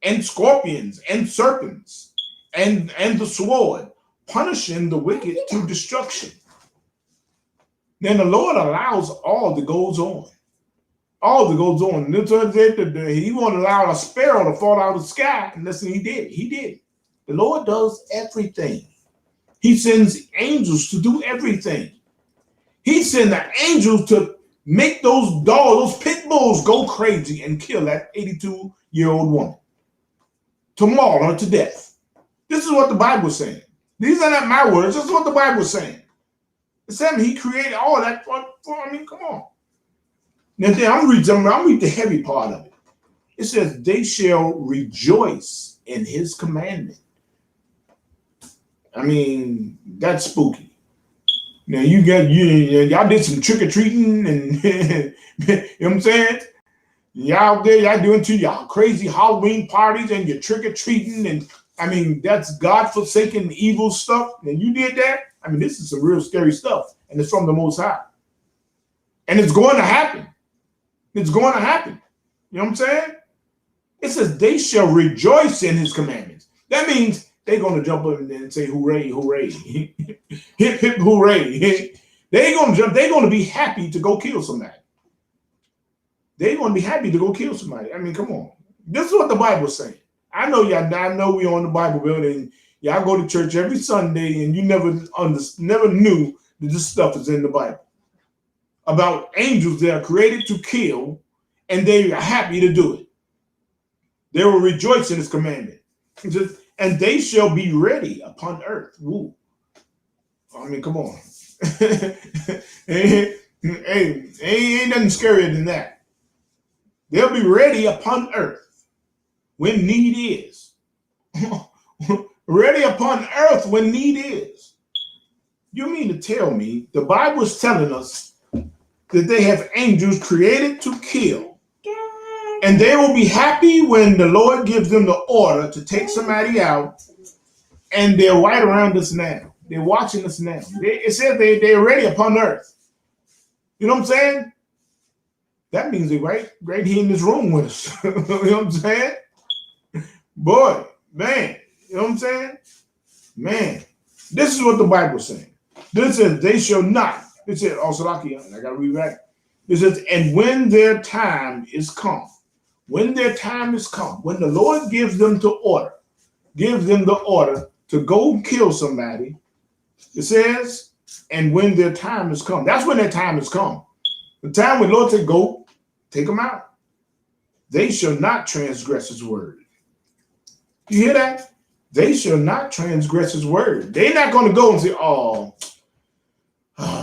And scorpions and serpents and the sword, punishing the wicked to destruction. then the Lord allows all that goes on. All that goes on. He won't allow a sparrow to fall out of the sky. And listen, he did. He did. The Lord does everything. He sends angels to do everything. He sent the angels to make those dogs, those pit bulls go crazy and kill that 82-year-old woman. To maul her to death. This is what the Bible is saying. These are not my words. This is what the Bible is saying. It's saying he created all that I mean, come on. Now, I'm reading the heavy part of it. It says, they shall rejoice in his commandment. I mean, that's spooky. Now, y'all did some trick-or-treating and, you know what I'm saying? Y'all there, y'all doing to y'all crazy Halloween parties and you're trick-or-treating and, I mean, that's God-forsaken evil stuff. And you did that? I mean, this is some real scary stuff. And it's from the Most High. And it's going to happen. It's going to happen. You know what I'm saying? It says they shall rejoice in his commandments. That means they're going to jump up and say, hooray, hooray. Hip, hip, hooray. They're going to jump. They're going to be happy to go kill somebody. They're going to be happy to go kill somebody. I mean, come on. This is what the Bible's saying. I know y'all. I know we on the Bible building. Y'all go to church every Sunday, and you never knew that this stuff is in the Bible about angels that are created to kill, and they are happy to do it. They will rejoice in his commandment. It says, and they shall be ready upon earth. Woo. I mean, come on. Ain't nothing scarier than that. They'll be ready upon earth when need is. Ready upon earth when need is. You mean to tell me the Bible is telling us that they have angels created to kill, and they will be happy when the Lord gives them the order to take somebody out, and they're right around us now. They're watching us now. It says they're ready upon earth. You know what I'm saying? That means they're right here in this room with us. You know what I'm saying? Boy, man, you know what I'm saying? Man, this is what the Bible's saying. This says they shall not. It said, I got to read that. It says, and when their time is come, when their time is come, when the Lord gives them the order to go kill somebody, it says, and when their time is come. That's when their time has come. The time when the Lord said, go, take them out. They shall not transgress his word. You hear that? They shall not transgress his word. They're not going to go and say, oh,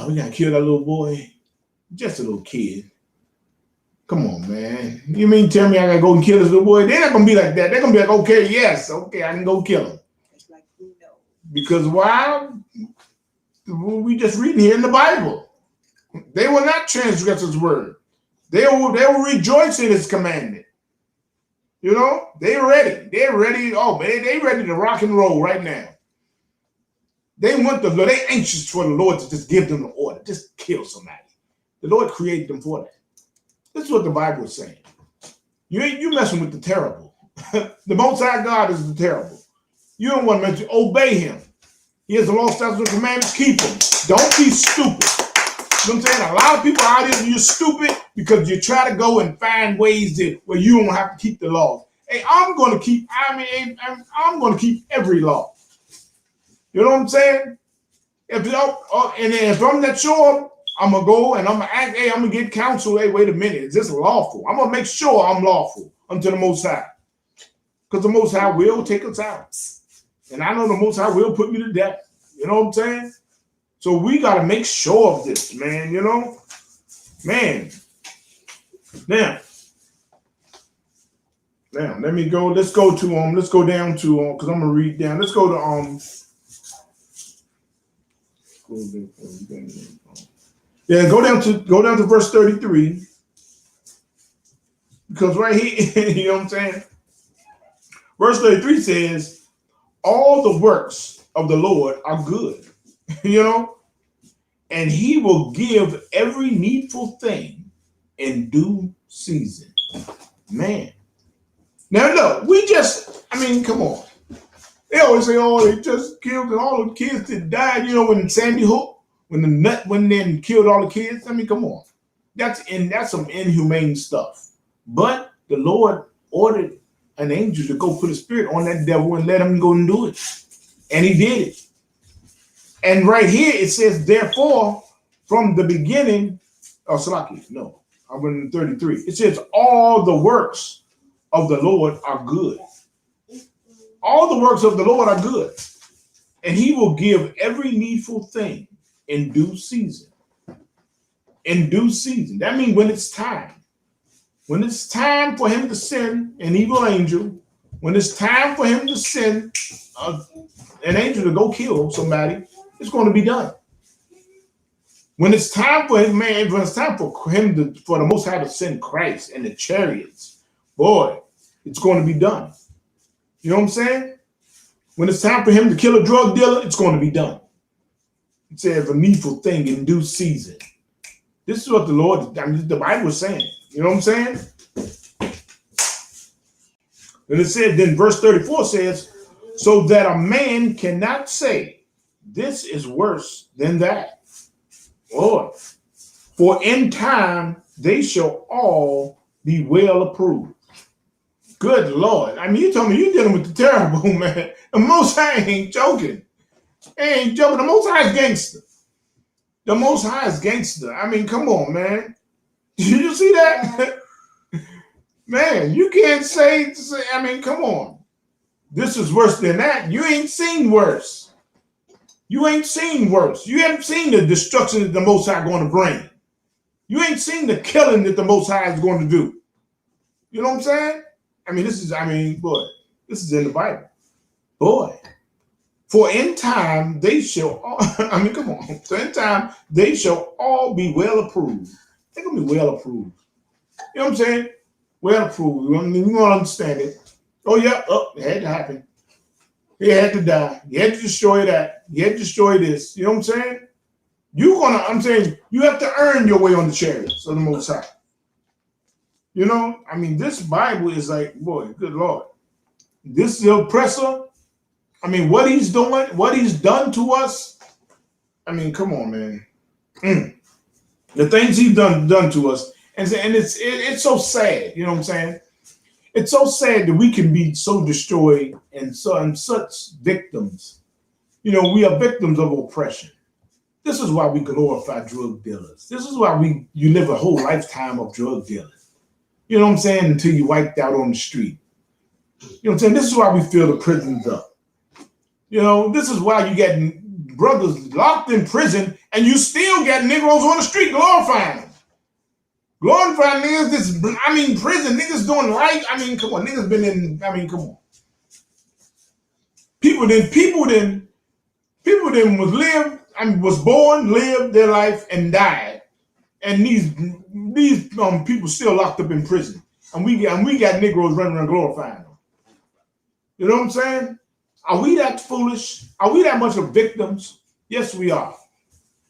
we got to kill that little boy. Just a little kid. Come on, man. You mean tell me I got to go and kill this little boy? They're not going to be like that. They're going to be like, okay, yes, okay, I can go kill him. It's like, you know. Because why? We just reading here in the Bible. They will not transgress his word. They will rejoice in his commandment. You know, they're ready. They're ready. Oh, man, they ready to rock and roll right now. They want the Lord. They're anxious for the Lord to just give them the order. Just kill somebody. The Lord created them for that. This is what the Bible is saying. You messing with the terrible. The Most High God is the terrible. You don't want to obey him. He has the law, statutes, and commandments. Keep them. Don't be stupid. You know what I'm saying? A lot of people out here, you're stupid because you try to go and find ways where you don't have to keep the laws. Hey, I'm going to keep every law. You know what I'm saying? And if I'm not sure, I'm going to go and I'm going to ask, hey, I'm going to get counsel. Hey, wait a minute. Is this lawful? I'm going to make sure I'm lawful unto the Most High. Because the Most High will take us out. And I know the Most High will put me to death. You know what I'm saying? So we got to make sure of this, man, you know? Man. Now, let me go. Let's go down to, because I'm going to read down. Let's go to, go down to verse 33. Because right here, you know what I'm saying? Verse 33 says, all the works of the Lord are good, you know, and he will give every needful thing in due season. Man. Now, look, come on. They always say, oh, they just killed and all the kids that died, you know, when when the nut went in and killed all the kids. I mean, come on. That's some inhumane stuff. But the Lord ordered an angel to go put a spirit on that devil and let him go and do it. And he did it. And right here it says, therefore, from the beginning, Salaki, no, I'm in 33. It says, all the works of the Lord are good. All the works of the Lord are good. And he will give every needful thing in due season. In due season. That means when it's time. When it's time for him to send an evil angel, when it's time for him to send an angel to go kill somebody, it's going to be done. When it's time for him, man, when it's time for him for the Most High to send Christ and the chariots, boy, it's going to be done. You know what I'm saying? When it's time for him to kill a drug dealer, it's going to be done. It says a needful thing in due season. This is what the Lord, I mean, the Bible is saying. You know what I'm saying? And it said, then verse 34 says, so that a man cannot say, this is worse than that. Lord, for in time they shall all be well approved. Good Lord. I mean, you told me you're dealing with the terrible, man. The Most High ain't joking. He ain't joking. The Most High is gangster. The Most High is gangster. I mean, come on, man. Did you see that? Man, you can't say, I mean, come on. This is worse than that. You ain't seen worse. You ain't seen worse. You haven't seen the destruction that the Most High is going to bring. You ain't seen the killing that the Most High is going to do. You know what I'm saying? I mean, boy, this is in the Bible. Boy. For in time they shall all, I mean, come on. So in time they shall all be well approved. They're going to be well approved. You know what I'm saying? Well approved. I mean, you want to understand it. Oh, yeah. Oh, it had to happen. He had to die. He had to destroy that. He had to destroy this. You know what I'm saying? I'm saying you have to earn your way on the chariots of the Most High. You know, I mean, this Bible is like, boy, good Lord. This is the oppressor. I mean, what he's doing, what he's done to us. I mean, come on, man. The things he's done to us. And it's so sad. You know what I'm saying? It's so sad that we can be so destroyed and such victims. You know, we are victims of oppression. This is why we glorify drug dealers. This is why you live a whole lifetime of drug dealing. You know what I'm saying? Until you wiped out on the street. You know what I'm saying? This is why we fill the prisons up. You know, this is why you get brothers locked in prison and you still get Negroes on the street glorifying them. Glorifying niggas, prison, niggas doing life. I mean, come on, niggas been in, come on. People was born, lived their life, and died. And these people still locked up in prison. And we got Negroes running around glorifying them. You know what I'm saying? Are we that foolish? Are we that much of victims? Yes, we are.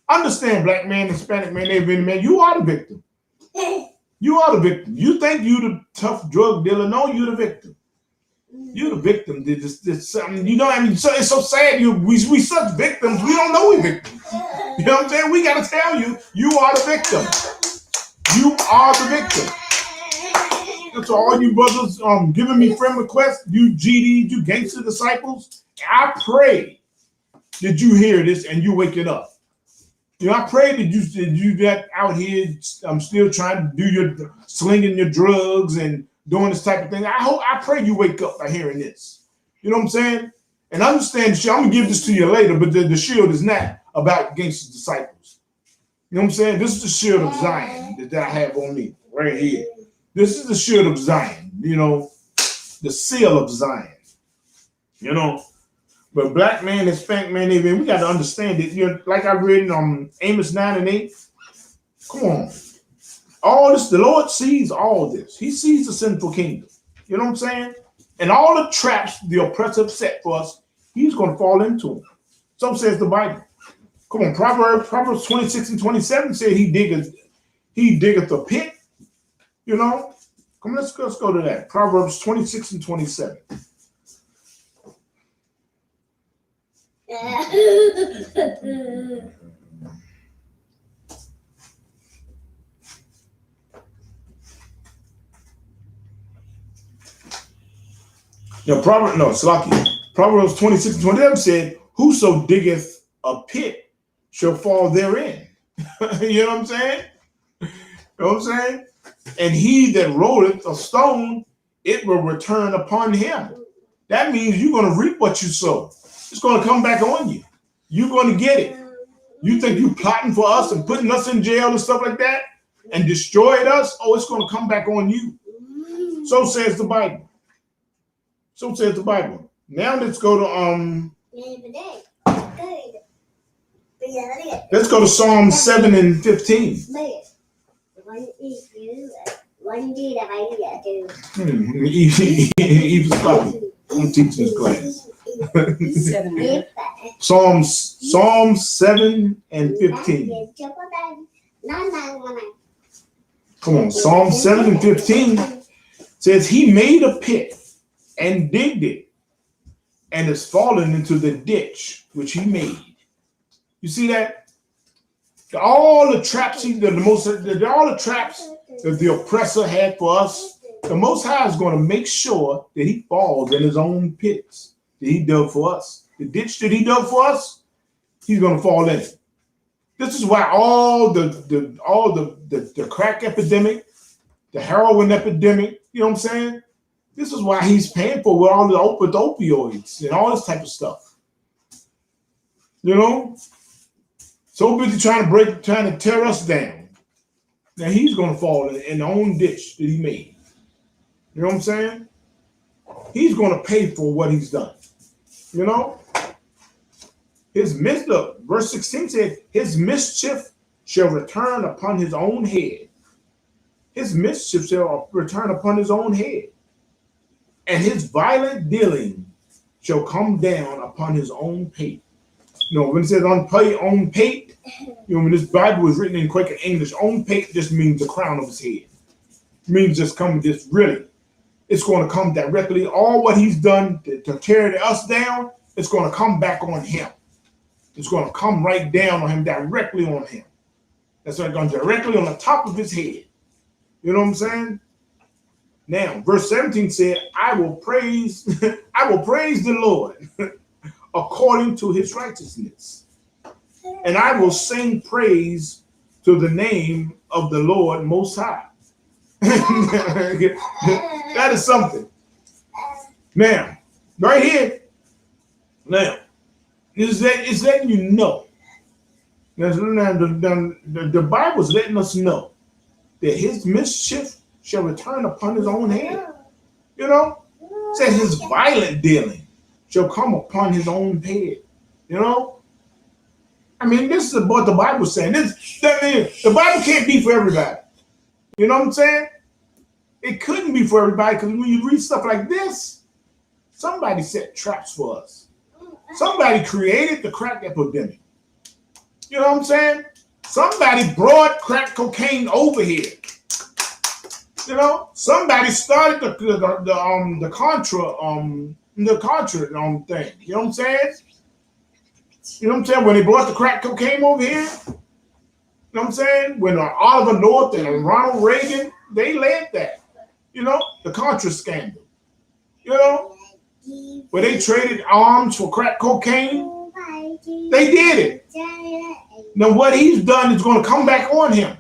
Understand, black man, Hispanic man, Native man, you are the victim. You are the victim. You think you the tough drug dealer. No, you're the victim. You're the victim. You know what I mean? So it's so sad. We such victims, we don't know we're victims. You know what I'm saying? We got to tell you, you are the victim. You are the victim. That's all you brothers giving me friend requests, you GD, you gangster disciples. I pray that you hear this and you wake it up. You know, I pray that you got out here still trying to do your slinging your drugs and doing this type of thing. I pray you wake up by hearing this. You know what I'm saying? And understand the shield. I'm gonna give this to you later, but the shield is not about gangster disciples. You know what I'm saying? This is the shield of Zion that I have on me right here. This is the shield of Zion, you know, the seal of Zion, you know. But black man, Hispanic man, even we got to understand it. You know, like I read in Amos 9 and 8. Come on, all this, the Lord sees all this. He sees the sinful kingdom. You know what I'm saying? And all the traps the oppressor set for us, he's going to fall into them. So says the Bible. Come on, Proverbs 26 and 27 said he diggeth a pit. You know, come on, let's go to that. Proverbs 26 and 27. Proverbs 26 and 27 said, whoso diggeth a pit shall fall therein. You know what I'm saying? You know what I'm saying? And he that rolleth a stone, it will return upon him. That means you're going to reap what you sow. It's going to come back on you. You're going to get it. You think you plotting for us and putting us in jail and stuff like that and destroyed us? Oh, it's going to come back on you. So says the Bible. So says the Bible. Now let's go to let's go to Psalm 7 and 15. I'm teaching this class. Psalm 7 and 15. Come on, Psalm 7 and 15 says, he made a pit and digged it, and is fallen into the ditch which he made. You see that? All the traps all the traps that the oppressor had for us, the Most High is going to make sure that he falls in his own pits that he dug for us. The ditch that he dug for us, he's going to fall in it. This is why all the crack epidemic, the heroin epidemic, you know what I'm saying? This is why he's paying for all the opioids and all this type of stuff. You know? So busy trying to tear us down. Now he's going to fall in the own ditch that he made. You know what I'm saying? He's going to pay for what he's done. You know? Verse 16 said, his mischief shall return upon his own head. His mischief shall return upon his own head. And his violent dealing shall come down upon his own pate. You know, when it says own pate, you know, when this Bible was written in Quaker English, own pate just means the crown of his head. It means just really. It's going to come directly. All what he's done to tear us down, it's going to come back on him. It's going to come right down on him, directly on him. That's right, going directly on the top of his head. You know what I'm saying? Now, verse 17 said, I will praise the Lord according to his righteousness. And I will sing praise to the name of the Lord Most High. That is something. Now, right here, now, it's letting you know. The Bible's letting us know that his mischief shall return upon his own head. You know? It says his violent dealing shall come upon his own head. You know? I mean, this is what the Bible's saying. The Bible can't be for everybody. You know what I'm saying? It couldn't be for everybody, because when you read stuff like this, somebody set traps for us. Somebody created the crack epidemic. You know what I'm saying? Somebody brought crack cocaine over here. You know, somebody started the Contra thing. You know what I'm saying? You know what I'm saying? When they brought the crack cocaine over here, you know what I'm saying? When Oliver North and Ronald Reagan, they led that. You know, the Contra scandal. You know, where they traded arms for crack cocaine. They did it. Now what he's done is going to come back on him.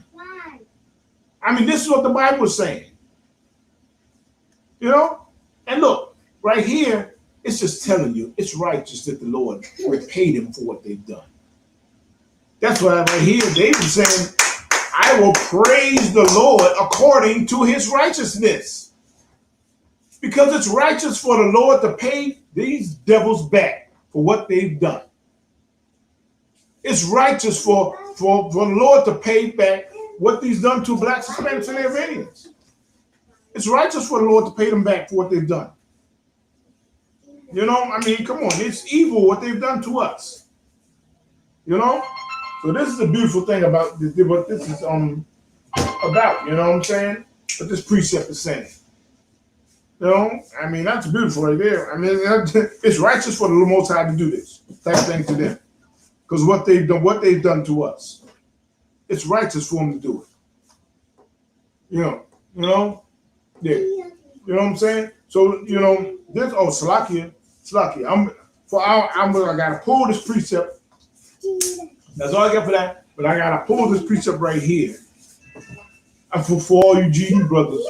I mean, this is what the Bible is saying. You know? And look, right here, it's just telling you it's righteous that the Lord repaid him for what they've done. That's why right here, David saying, I will praise the Lord according to his righteousness. Because it's righteous for the Lord to pay these devils back for what they've done. It's righteous for the Lord to pay back what he's done to blacks, Hispanics, and Arabians. It's righteous for the Lord to pay them back for what they've done. You know, I mean, come on, it's evil what they've done to us. You know? So this is the beautiful thing about this, what this is about, you know what I'm saying? What this precept is saying. You know, I mean, that's beautiful right there. I mean, it's righteous for the Most High to do this type of thing to them. Because what they've done to us, it's righteous for them to do it. You know, yeah. You know what I'm saying? So, you know, this, oh, Salakia. I gotta pull this precept. That's all I got for that. But I gotta pull this precept right here. And for all you GD brothers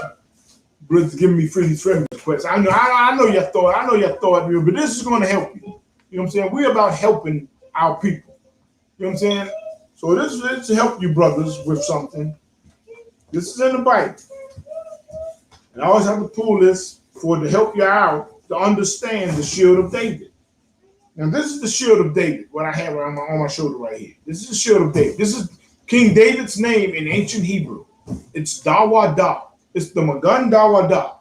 giving me these friend requests. I know your thought, but this is gonna help you. You know what I'm saying? We're about helping our people. You know what I'm saying? So this is to help you brothers with something. This is in the Bible. And I always have to pull this to help you out to understand the shield of David. Now, this is the shield of David, what I have on my shoulder right here. This is the shield of David. This is King David's name in ancient Hebrew. It's Dawadah. It's the Magun Dawadah.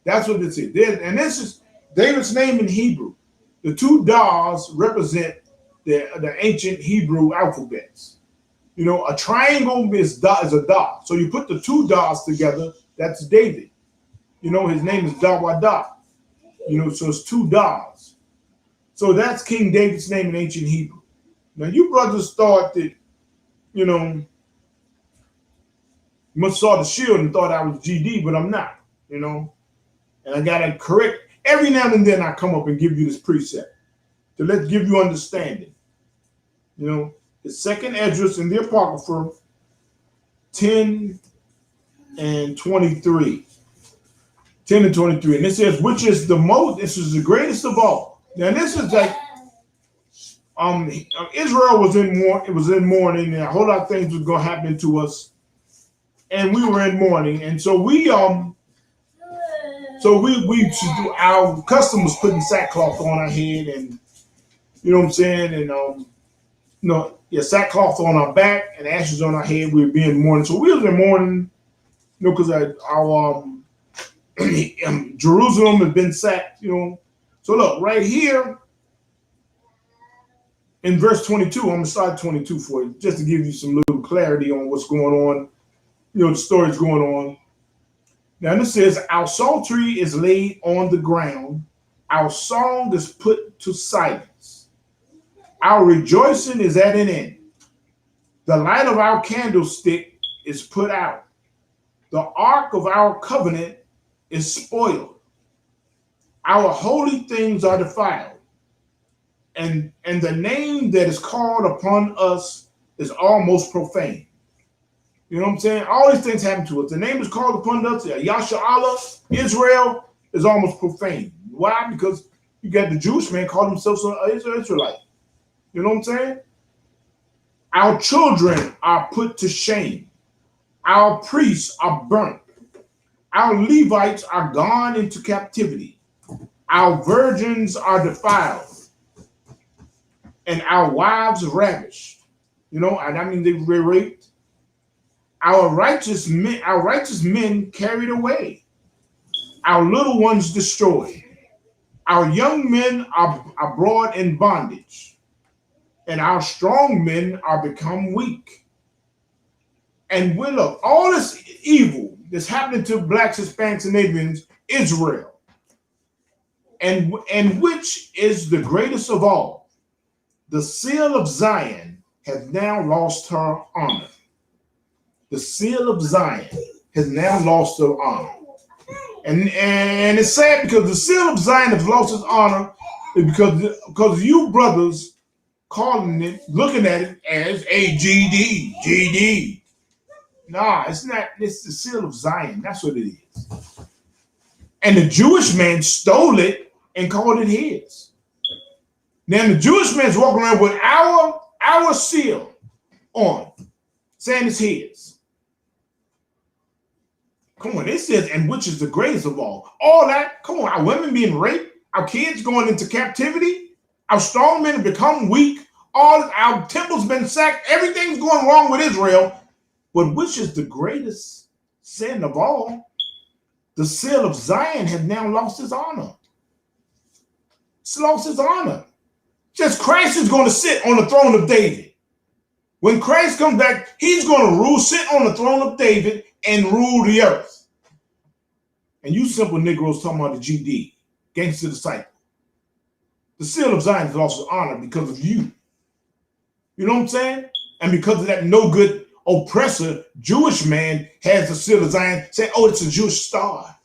That's what this is. And this is David's name in Hebrew. The two Dahs represent the ancient Hebrew alphabets. You know, a triangle is a Dah. So you put the two Dahs together, that's David. You know, his name is Dawadah. You know, so it's two Dahs. So that's King David's name in ancient Hebrew. Now, you brothers thought that, you know, you must saw the shield and thought I was GD, but I'm not, you know. And I got to correct. Every now and then I come up and give you this precept to give you understanding. You know, the second Esdras in the Apocrypha 10 and 23. 10 and 23. And it says, which is this is the greatest of all. Now this is like Israel was in mourning, and a whole lot of things was gonna happen to us. And we were in mourning. And so we our custom was putting sackcloth on our head, and you know what I'm saying, and sackcloth on our back and ashes on our head. We were being mourning. So we was in mourning, you know, because our Jerusalem had been sacked, you know. So look, right here in verse 22, I'm going to start 22 for you, just to give you some little clarity on what's going on, you know, the story's going on. Now this says, our psaltery is laid on the ground, our song is put to silence, our rejoicing is at an end, the light of our candlestick is put out, the ark of our covenant is spoiled. Our holy things are defiled. And the name that is called upon us is almost profane. You know what I'm saying? All these things happen to us. The name is called upon us, Yasha Allah, Israel, is almost profane. Why? Because you got the Jewish man called himself an Israelite. You know what I'm saying? Our children are put to shame. Our priests are burnt. Our Levites are gone into captivity. Our virgins are defiled. And our wives ravished. You know, I mean they were raped. Our righteous men carried away. Our little ones destroyed. Our young men are brought in bondage. And our strong men are become weak. And we look, all this evil that's happening to blacks, Hispanics, and Indians, Israel, and which is the greatest of all, the seal of Zion has now lost her honor. The seal of Zion has now lost her honor. And it's sad because the seal of Zion has lost its honor because you brothers calling it, looking at it as a GD. Nah, it's not. It's the seal of Zion. That's what it is. And the Jewish man stole it and called it his. Now the Jewish man's walking around with our seal on, saying it's his. Come on, it says, and which is the greatest of all. All that, come on, our women being raped, our kids going into captivity, our strong men have become weak, all our temples been sacked, everything's going wrong with Israel. But which is the greatest sin of all? The seal of Zion has now lost his honor. It's lost his honor. Just Christ is going to sit on the throne of David. When Christ comes back, he's going to sit on the throne of David and rule the earth. And you simple Negroes talking about the GD, gangster disciple. The seal of Zion has lost its honor because of you. You know what I'm saying? And because of that no good oppressor Jewish man has the seal of Zion saying, oh, it's a Jewish star.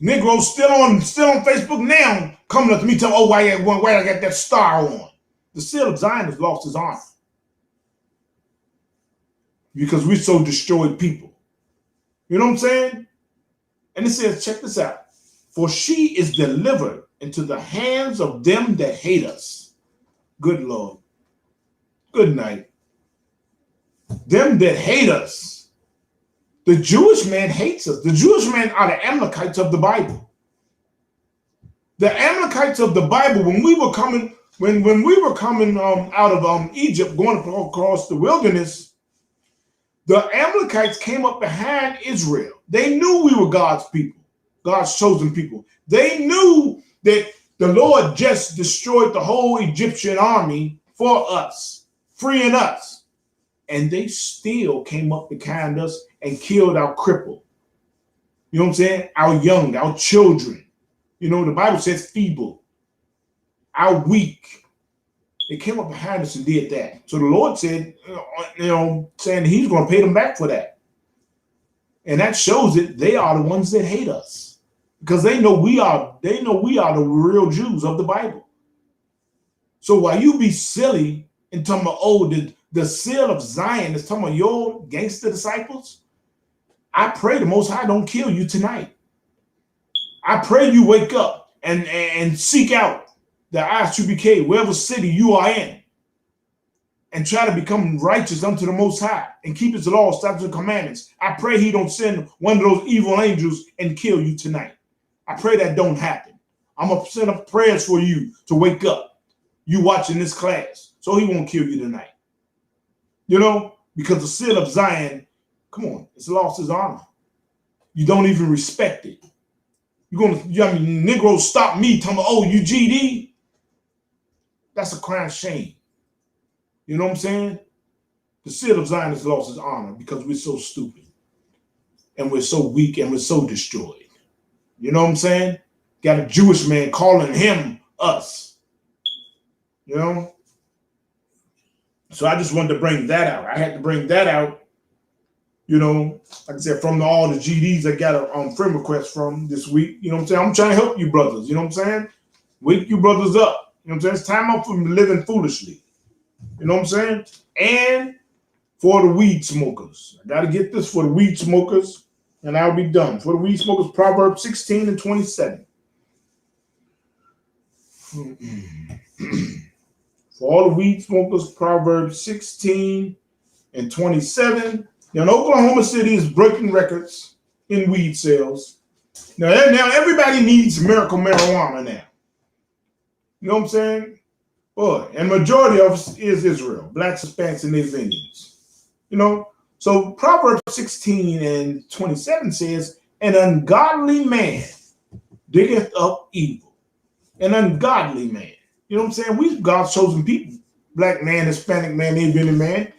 Negroes still on Facebook now, coming up to me telling, oh, why I got that star on. The seal of Zion has lost his honor because we so destroyed people. You know what I'm saying? And it says, check this out. For she is delivered into the hands of them that hate us. Good Lord. Good night. Them that hate us. The Jewish man hates us. The Jewish man are the Amalekites of the Bible. The Amalekites of the Bible, when we were coming out of Egypt, going across the wilderness, the Amalekites came up behind Israel. They knew we were God's people, God's chosen people. They knew that the Lord just destroyed the whole Egyptian army for us, freeing us. And they still came up behind us and killed our cripple. You know what I'm saying? Our young, our children. You know, the Bible says feeble, our weak. They came up behind us and did that. So the Lord said, saying he's going to pay them back for that. And that shows it they are the ones that hate us because they know we are the real Jews of the Bible. So while you be silly and talking about, oh, the seal of Zion is talking about your gangster disciples, I pray the Most High don't kill you tonight. I pray you wake up and seek out the Isupk, wherever city you are in, and try to become righteous unto the Most High and keep his laws, statutes, and commandments. I pray he don't send one of those evil angels and kill you tonight. I pray that don't happen. I'm going to send up prayers for you to wake up, you watching this class, so he won't kill you tonight. You know, because the seal of Zion, come on, it's lost his honor. You don't even respect it. Negroes stop me telling me, oh, you GD? That's a crime shame. You know what I'm saying? The seal of Zion has lost its honor because we're so stupid and we're so weak and we're so destroyed. You know what I'm saying? Got a Jewish man calling him us. You know? So I just wanted to bring that out. I had to bring that out, you know, like I said, from all the GDs I got a friend request from this week. You know what I'm saying? I'm trying to help you brothers. You know what I'm saying? Wake you brothers up. You know what I'm saying? It's time out for living foolishly. You know what I'm saying? And for the weed smokers. I got to get this for the weed smokers, and I'll be done. For the weed smokers, Proverbs 16 and 27. For all the weed smokers, Proverbs 16 and 27. Now, Oklahoma City is breaking records in weed sales. Now everybody needs miracle marijuana now. You know what I'm saying? Boy, and majority of us is Israel, blacks, Hispanics, and Native Indians. You know, so Proverbs 16 and 27 says, an ungodly man diggeth up evil. An ungodly man. You know what I'm saying? We God's chosen people. Black man, Hispanic man, Native Indian man.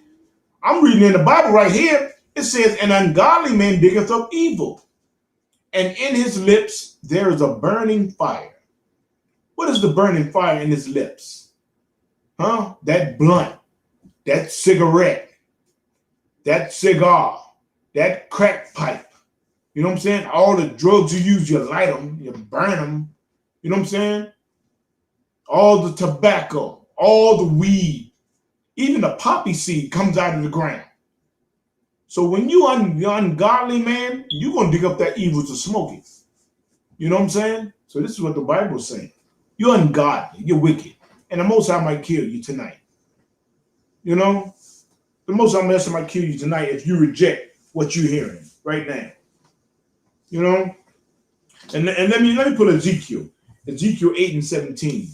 I'm reading in the Bible right here. It says, an ungodly man diggeth up evil, and in his lips there is a burning fire. What is the burning fire in his lips? Huh? That blunt, that cigarette, that cigar, that crack pipe. You know what I'm saying? All the drugs you use, you light them, you burn them. You know what I'm saying? All the tobacco, all the weed, even the poppy seed comes out of the ground. So when you're ungodly, man, you're going to dig up that evil to smoke it. You know what I'm saying? So this is what the Bible's saying. You're ungodly. You're wicked. And the Most High might kill you tonight. You know? The Most High might kill you tonight if you reject what you're hearing right now. You know? And let me put Ezekiel 8 and 17.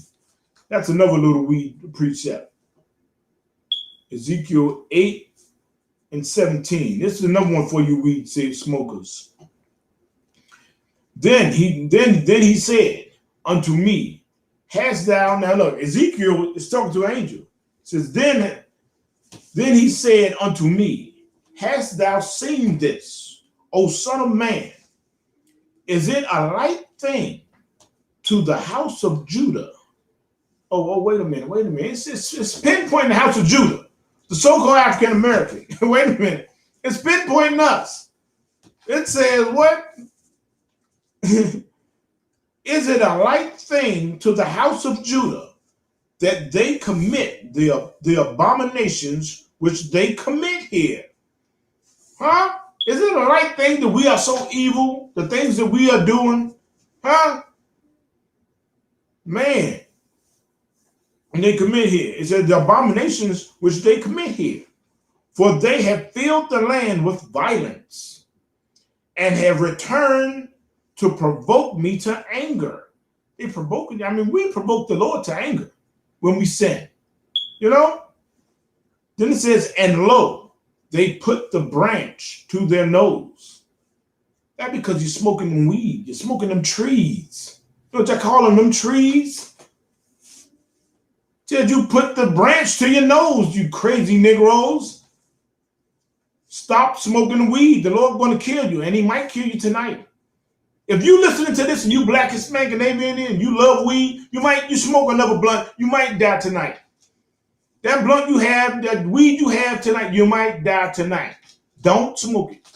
That's another little weed precept. Ezekiel 8 and 17. This is another one for you weed smokers. Then he said unto me, hast thou, now look, Ezekiel is talking to an angel. It says, then he said unto me, hast thou seen this, O son of man? Is it a light thing to the house of Judah? Oh, wait a minute. It's pinpointing the house of Judah, the so-called African American. Wait a minute. It's pinpointing us. It says what? Is it a light thing to the house of Judah that they commit the abominations which they commit here? Huh? Is it a light thing that we are so evil, the things that we are doing? Huh? Man. And they commit here. It says the abominations which they commit here. For they have filled the land with violence and have returned to provoke me to anger. They provoke me. I mean, we provoke the Lord to anger when we sin. You know? Then it says, and lo, they put the branch to their nose. That's because you're smoking them weed. You're smoking them trees. You know what I call them trees? Said you put the branch to your nose, you crazy Negroes. Stop smoking weed. The Lord's going to kill you, and he might kill you tonight. If you listening to this and you black and spank and amen and you love weed, you smoke another blunt, you might die tonight. That blunt you have, that weed you have tonight, you might die tonight. Don't smoke it.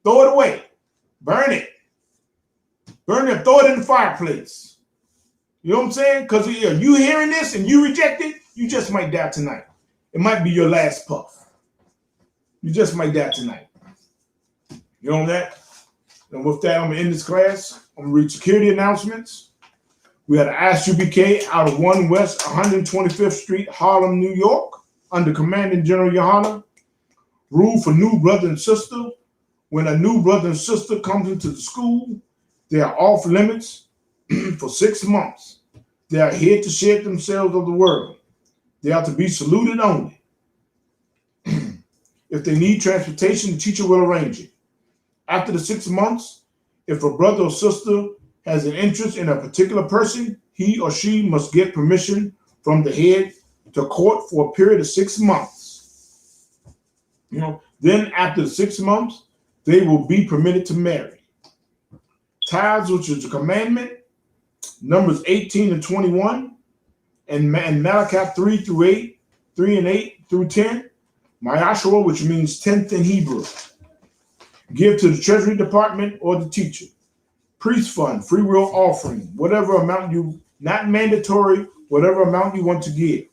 Throw it away. Burn it. Burn it. Throw it in the fireplace. You know what I'm saying? Because you hearing this and you reject it, you just might die tonight. It might be your last puff. You just might die tonight. You know that? And with that, I'm going to end this class. I'm going to read security announcements. We had an Isupk out of 1 West 125th Street, Harlem, New York, under Commanding General Yohana. Rule for new brother and sister. When a new brother and sister comes into the school, they are off limits for 6 months. They are here to shed themselves of the world. They are to be saluted only. If they need transportation, the teacher will arrange it. After the 6 months, if a brother or sister has an interest in a particular person, he or she must get permission from the head to court for a period of 6 months. Then after the 6 months, they will be permitted to marry. Tithes, which is a commandment, Numbers 18 and 21, and Malachi 3 and 8 through 10. Mayashua, which means 10th in Hebrew. Give to the Treasury Department or the teacher. Priest fund, free will offering, whatever amount not mandatory, whatever amount you want to give.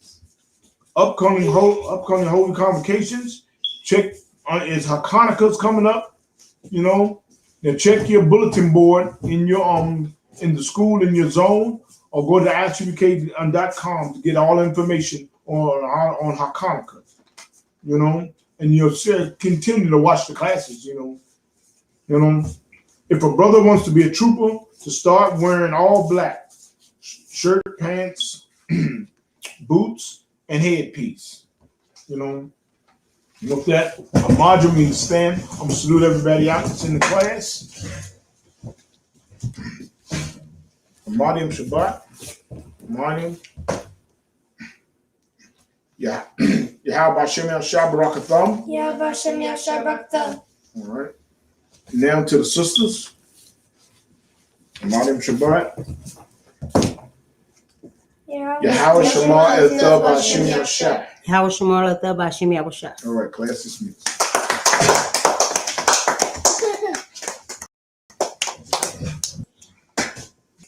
Upcoming holy convocations. Check is Hanukkah's coming up. Now check your bulletin board in your in the school in your zone, or go to isupk.com to get all information on Hanukkah. And you'll continue to watch the classes. If a brother wants to be a trooper, to start wearing all black, shirt, pants, boots, and headpiece. With that, a module means stand. I'm going to salute everybody out that's in the class. Mariam Shabbat. Mariam. Yeah. Yahweh Hashem Yashab Barakatham. Yahweh Hashem Yashab Barakatham. All right. Now to the sisters. Mariam Shabbat. Yahweh Shema Elta Bashim Yashab. Yahweh Shema Elta Bashim Yahweh. All right, class dismissed.